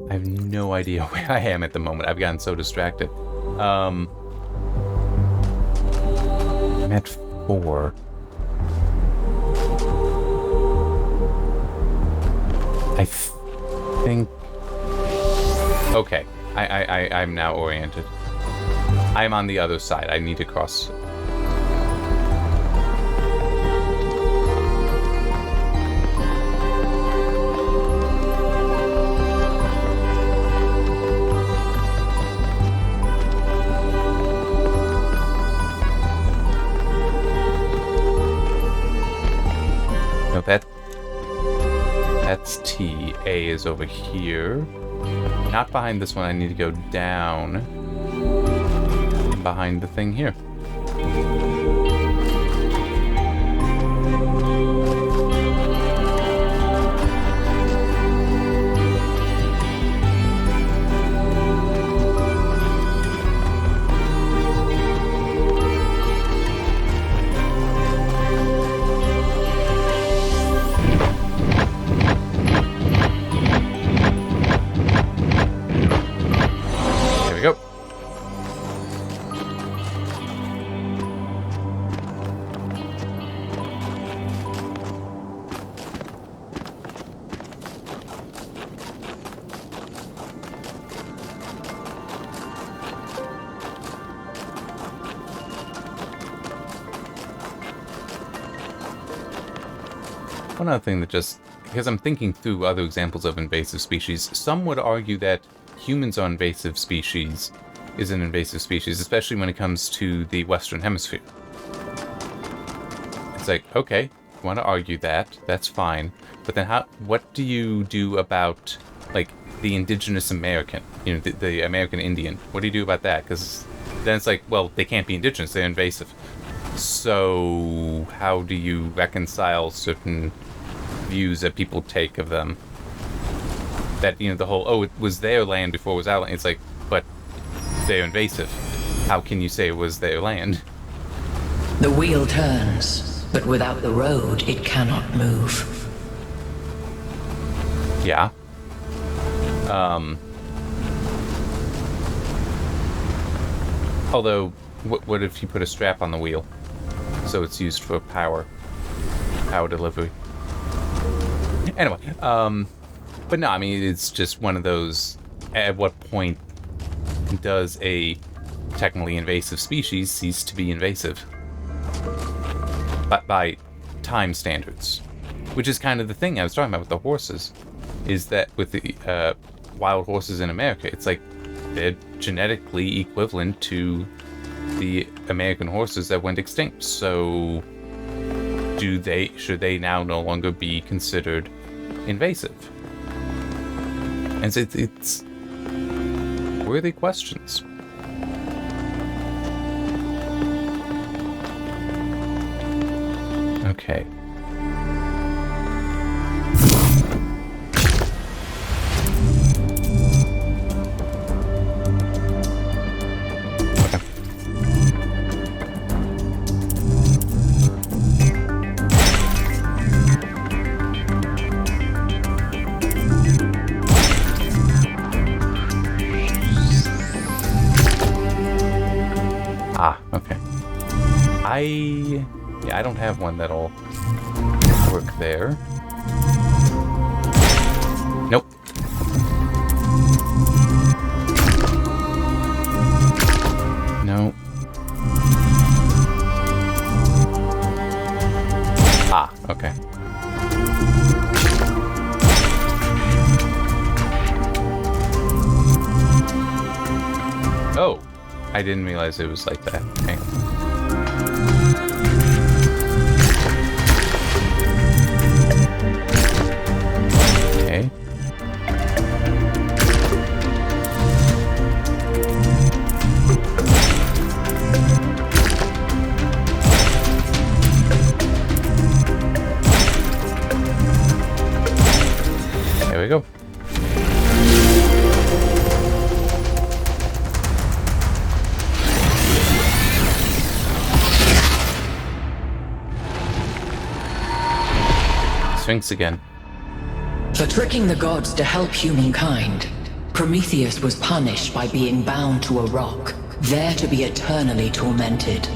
I have no idea where I am at the moment. I've gotten so distracted. I'm at 4. I think... Okay. I'm now oriented. I'm on the other side. I need to cross... No, that's T. A is over here. Not behind this one. I need to go down. Behind the thing here. There we go. One other thing that just, because I'm thinking through other examples of invasive species, some would argue that humans are invasive species, is an invasive species, especially when it comes to the Western Hemisphere. It's like, okay, you want to argue that, that's fine, but then what do you do about like the indigenous American, the American Indian. What do you do about that? Because then it's like, well, they can't be indigenous, they're invasive. So how do you reconcile certain views that people take of them? That, the whole, oh, it was their land before it was our land. It's like, but they're invasive. How can you say it was their land? The wheel turns, but without the road, it cannot move. Yeah. Although, what if you put a strap on the wheel? So it's used for power delivery. Anyway, but no, I mean, it's just one of those, at what point does a technically invasive species cease to be invasive? By time standards. Which is kind of the thing I was talking about with the horses, is that with the wild horses in America, it's like they're genetically equivalent to the American horses that went extinct. So should they now no longer be considered invasive? And it's worthy questions. Okay. Okay. I don't have one that'll work there. Nope. No. Okay. Oh, I didn't realize it was like that. Okay. Okay. There we go. Sphinx again. For tricking the gods to help humankind, Prometheus was punished by being bound to a rock, there to be eternally tormented.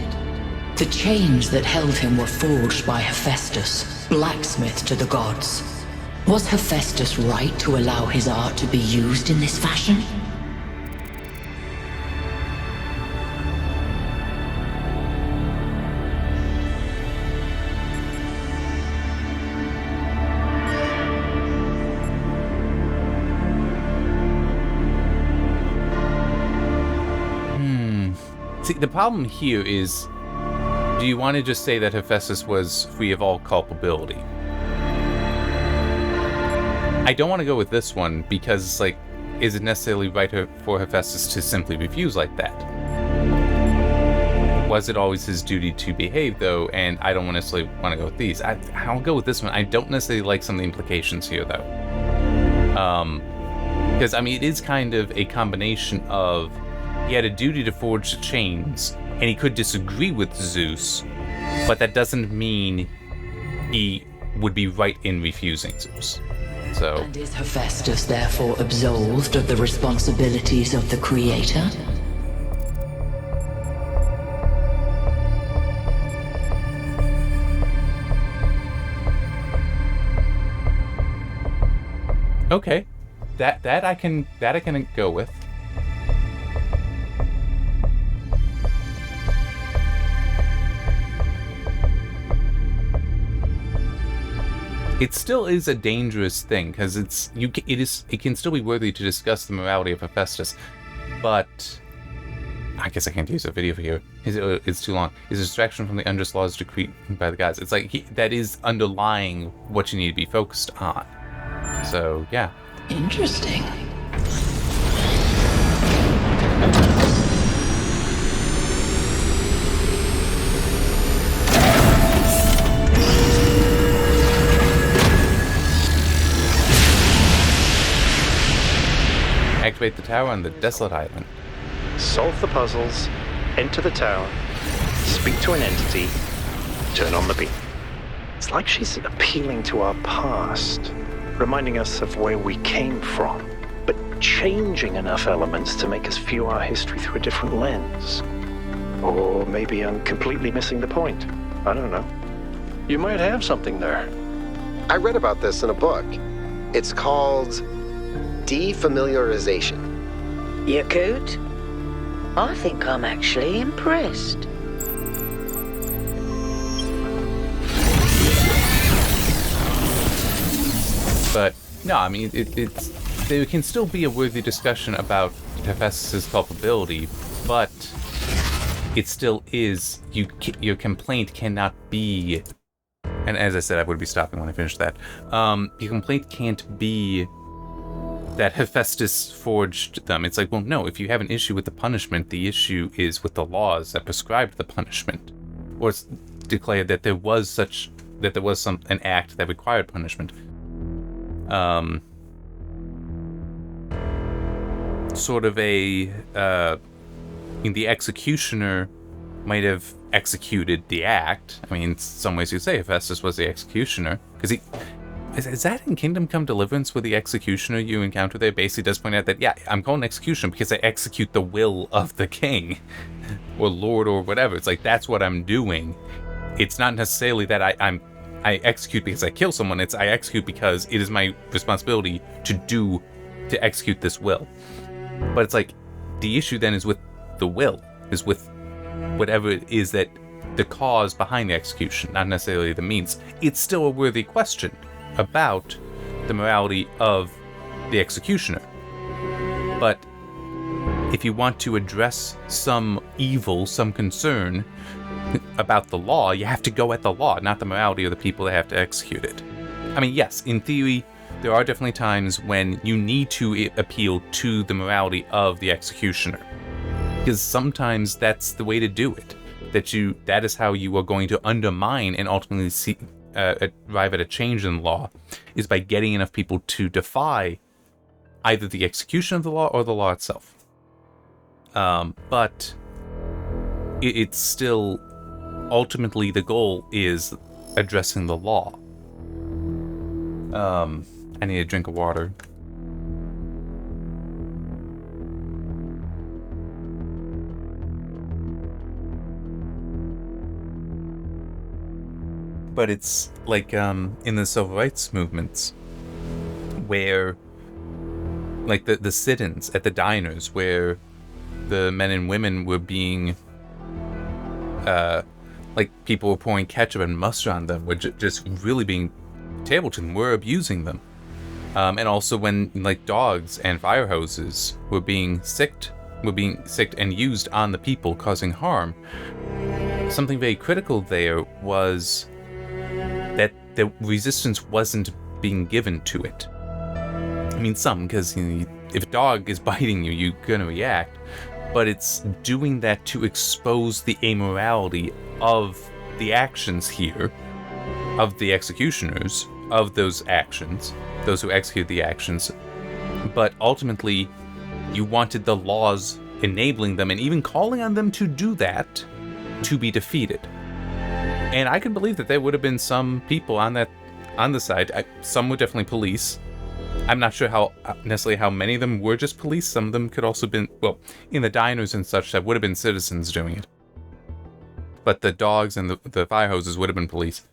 The chains that held him were forged by Hephaestus, blacksmith to the gods. Was Hephaestus right to allow his art to be used in this fashion? See, the problem here is, do you want to just say that Hephaestus was free of all culpability? I don't want to go with this one because it's like, is it necessarily right for Hephaestus to simply refuse like that? Was it always his duty to behave, though? And I don't necessarily want to go with these. I'll go with this one. I don't necessarily like some of the implications here, though. Because, I mean, it is kind of a combination of he had a duty to forge the chains, and he could disagree with Zeus, but that doesn't mean he would be right in refusing Zeus. So. And is Hephaestus therefore absolved of the responsibilities of the creator? Okay, that I can go with. It still is a dangerous thing because it can still be worthy to discuss the morality of Hephaestus, but I guess I can't use a video for here. It's too long. His distraction from the unjust laws decreed by the gods. It's like that is underlying what you need to be focused on. So yeah, Interesting. Activate the tower on the desolate island. Solve the puzzles, enter the tower, speak to an entity, turn on the beam. It's like she's appealing to our past, reminding us of where we came from, but changing enough elements to make us view our history through a different lens. Or maybe I'm completely missing the point. I don't know. You might have something there. I read about this in a book. It's called defamiliarization. Yakut? I think I'm actually impressed. But no, I mean, there can still be a worthy discussion about Hephaestus' culpability, but it still is, your complaint cannot be, and as I said, I would be stopping when I finished that, your complaint can't be that Hephaestus forged them. It's like, well, no, if you have an issue with the punishment, the issue is with the laws that prescribed the punishment, or it's declared that there was an act that required punishment. Sort of the executioner might have executed the act. I mean, in some ways you say Hephaestus was the executioner, because is that in Kingdom Come Deliverance, where the executioner you encounter there basically does point out that, yeah, I'm calling execution because I execute the will of the king, or lord, or whatever. It's like, that's what I'm doing. It's not necessarily that I execute because I kill someone. It's I execute because it is my responsibility to execute this will. But it's like, the issue then is with the will, is with whatever it is that the cause behind the execution, not necessarily the means. It's still a worthy question about the morality of the executioner. But if you want to address some evil, some concern about the law, you have to go at the law, not the morality of the people that have to execute it. I mean, yes, in theory, there are definitely times when you need to appeal to the morality of the executioner, because sometimes that's the way to do it. That is how you are going to undermine and ultimately arrive at a change in the law, is by getting enough people to defy either the execution of the law or the law itself. But it's still, ultimately, the goal is addressing the law. I need a drink of water. But it's like in the civil rights movements, where, like the sit-ins at the diners, where the men and women were being, like people were pouring ketchup and mustard on them, were just really being terrible to them, were abusing them. And also when like dogs and fire hoses were being sicked and used on the people, causing harm. Something very critical there was that the resistance wasn't being given to it. I mean, some, because if a dog is biting you, you're gonna react, but it's doing that to expose the amorality of the actions here, of the executioners, of those actions, those who execute the actions. But ultimately, you wanted the laws enabling them and even calling on them to do that to be defeated. And I can believe that there would have been some people on the side. Some were definitely police. I'm not sure necessarily how many of them were just police. Some of them could also been, well, in the diners and such, that would have been citizens doing it. But the dogs and the fire hoses would have been police.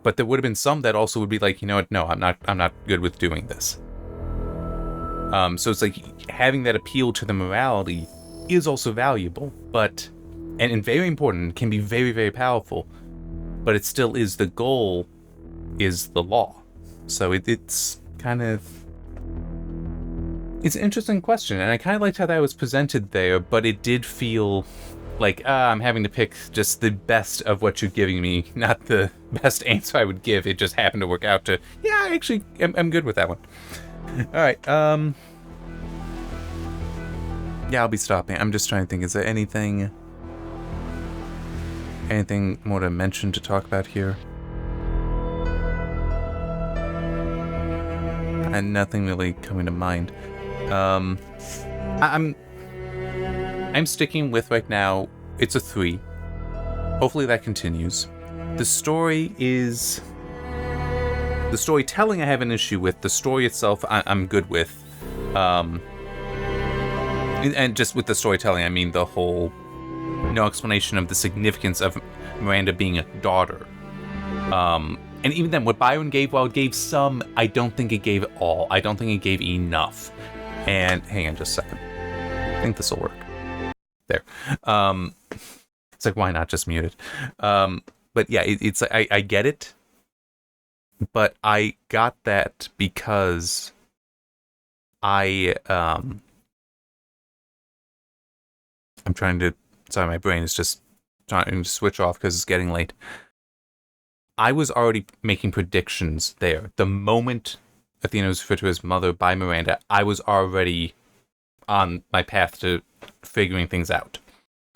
But there would have been some that also would be like, you know what, no, I'm not good with doing this. So it's like having that appeal to the morality is also valuable, but and very important, can be very, very powerful, but it still is, the goal is the law. So it's kind of, it's an interesting question, and I kind of liked how that was presented there, but it did feel like, I'm having to pick just the best of what you're giving me, not the best answer I would give. It just happened to work out to, yeah, actually, I'm good with that one. Alright, yeah, I'll be stopping. I'm just trying to think, is there anything more to mention, to talk about here? And nothing really coming to mind. I'm sticking with right now, it's a 3. Hopefully that continues. The storytelling I have an issue with. The story itself I'm good with. And just with the storytelling, I mean the whole no explanation of the significance of Miranda being a daughter. And even then, what Byron gave, while it gave some, I don't think it gave it all. I don't think it gave enough. And hang on just a second. I think this will work. There. It's like, why not just mute it? But yeah, it's I get it. But I got that because I'm trying to... Sorry, my brain is just trying to switch off because it's getting late. I was already making predictions there. The moment Athena was referred to as mother by Miranda, I was already on my path to figuring things out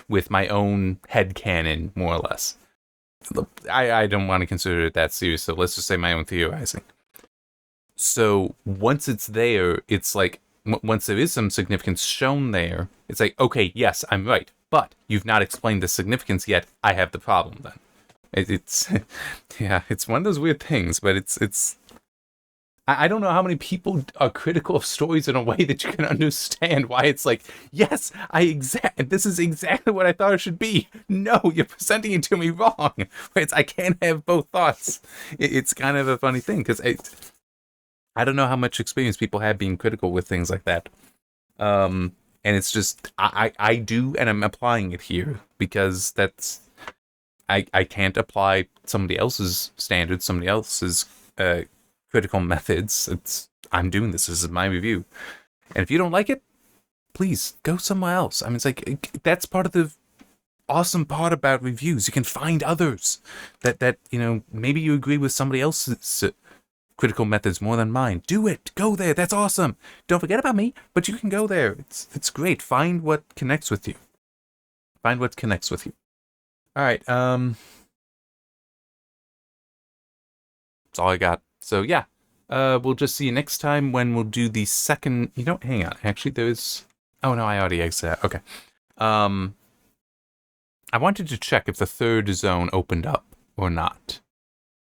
with my own headcanon, more or less. I don't want to consider it that serious, so let's just say my own theorizing. So once it's there, it's like, once there is some significance shown there, it's like, okay, yes, I'm right, but you've not explained the significance yet. I have the problem then. It's yeah, it's one of those weird things, but it's I don't know how many people are critical of stories in a way that you can understand why it's like, yes, this is exactly what I thought it should be. No, you're presenting it to me wrong. I can't have both thoughts. It's kind of a funny thing, because I don't know how much experience people have being critical with things like that. And it's just, I do, and I'm applying it here, because that's... I can't apply somebody else's standards, somebody else's critical methods. I'm doing this. This is my review. And if you don't like it, please go somewhere else. I mean, it's like, that's part of the awesome part about reviews. You can find others that maybe you agree with somebody else's critical methods more than mine. Do it. Go there. That's awesome. Don't forget about me, but you can go there. It's great. Find what connects with you. Find what connects with you. All right, that's all I got. So yeah, we'll just see you next time when we'll do the second... hang on. Actually, there's... Oh, no, I already exited. Okay. I wanted to check if the third zone opened up or not.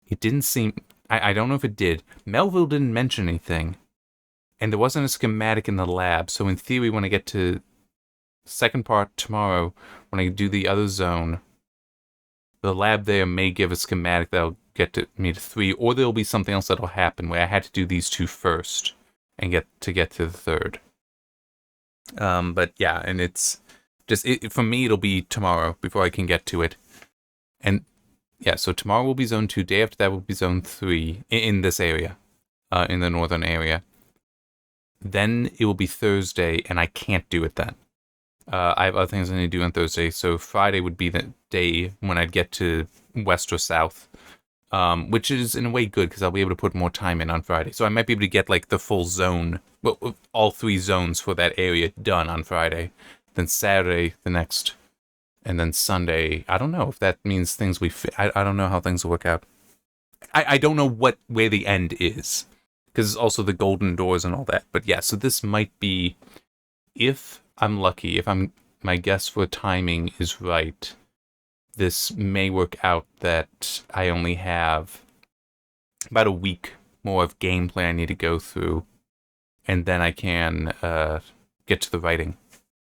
It didn't seem... I don't know if it did. Melville didn't mention anything, and there wasn't a schematic in the lab, so in theory, when I get to second part tomorrow, when I do the other zone... The lab there may give a schematic that'll get me to 3, or there'll be something else that'll happen where I had to do these 2 first and get to the third. But yeah, and it's just for me. It'll be tomorrow before I can get to it, and yeah. So tomorrow will be zone 2. Day after that will be zone 3 in this area, in the northern area. Then it will be Thursday, and I can't do it then. I have other things I need to do on Thursday, so Friday would be the day when I'd get to west or south, which is in a way good, because I'll be able to put more time in on Friday. So I might be able to get like the full zone, well, all 3 zones for that area done on Friday. Then Saturday, the next, and then Sunday. I don't know if that means things I don't know how things will work out. I don't know where the end is, because it's also the golden doors and all that. But yeah, so this might be, if I'm lucky, if my guess for timing is right, this may work out that I only have about a week more of gameplay I need to go through, and then I can get to the writing,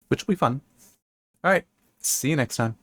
which will be fun. All right, see you next time.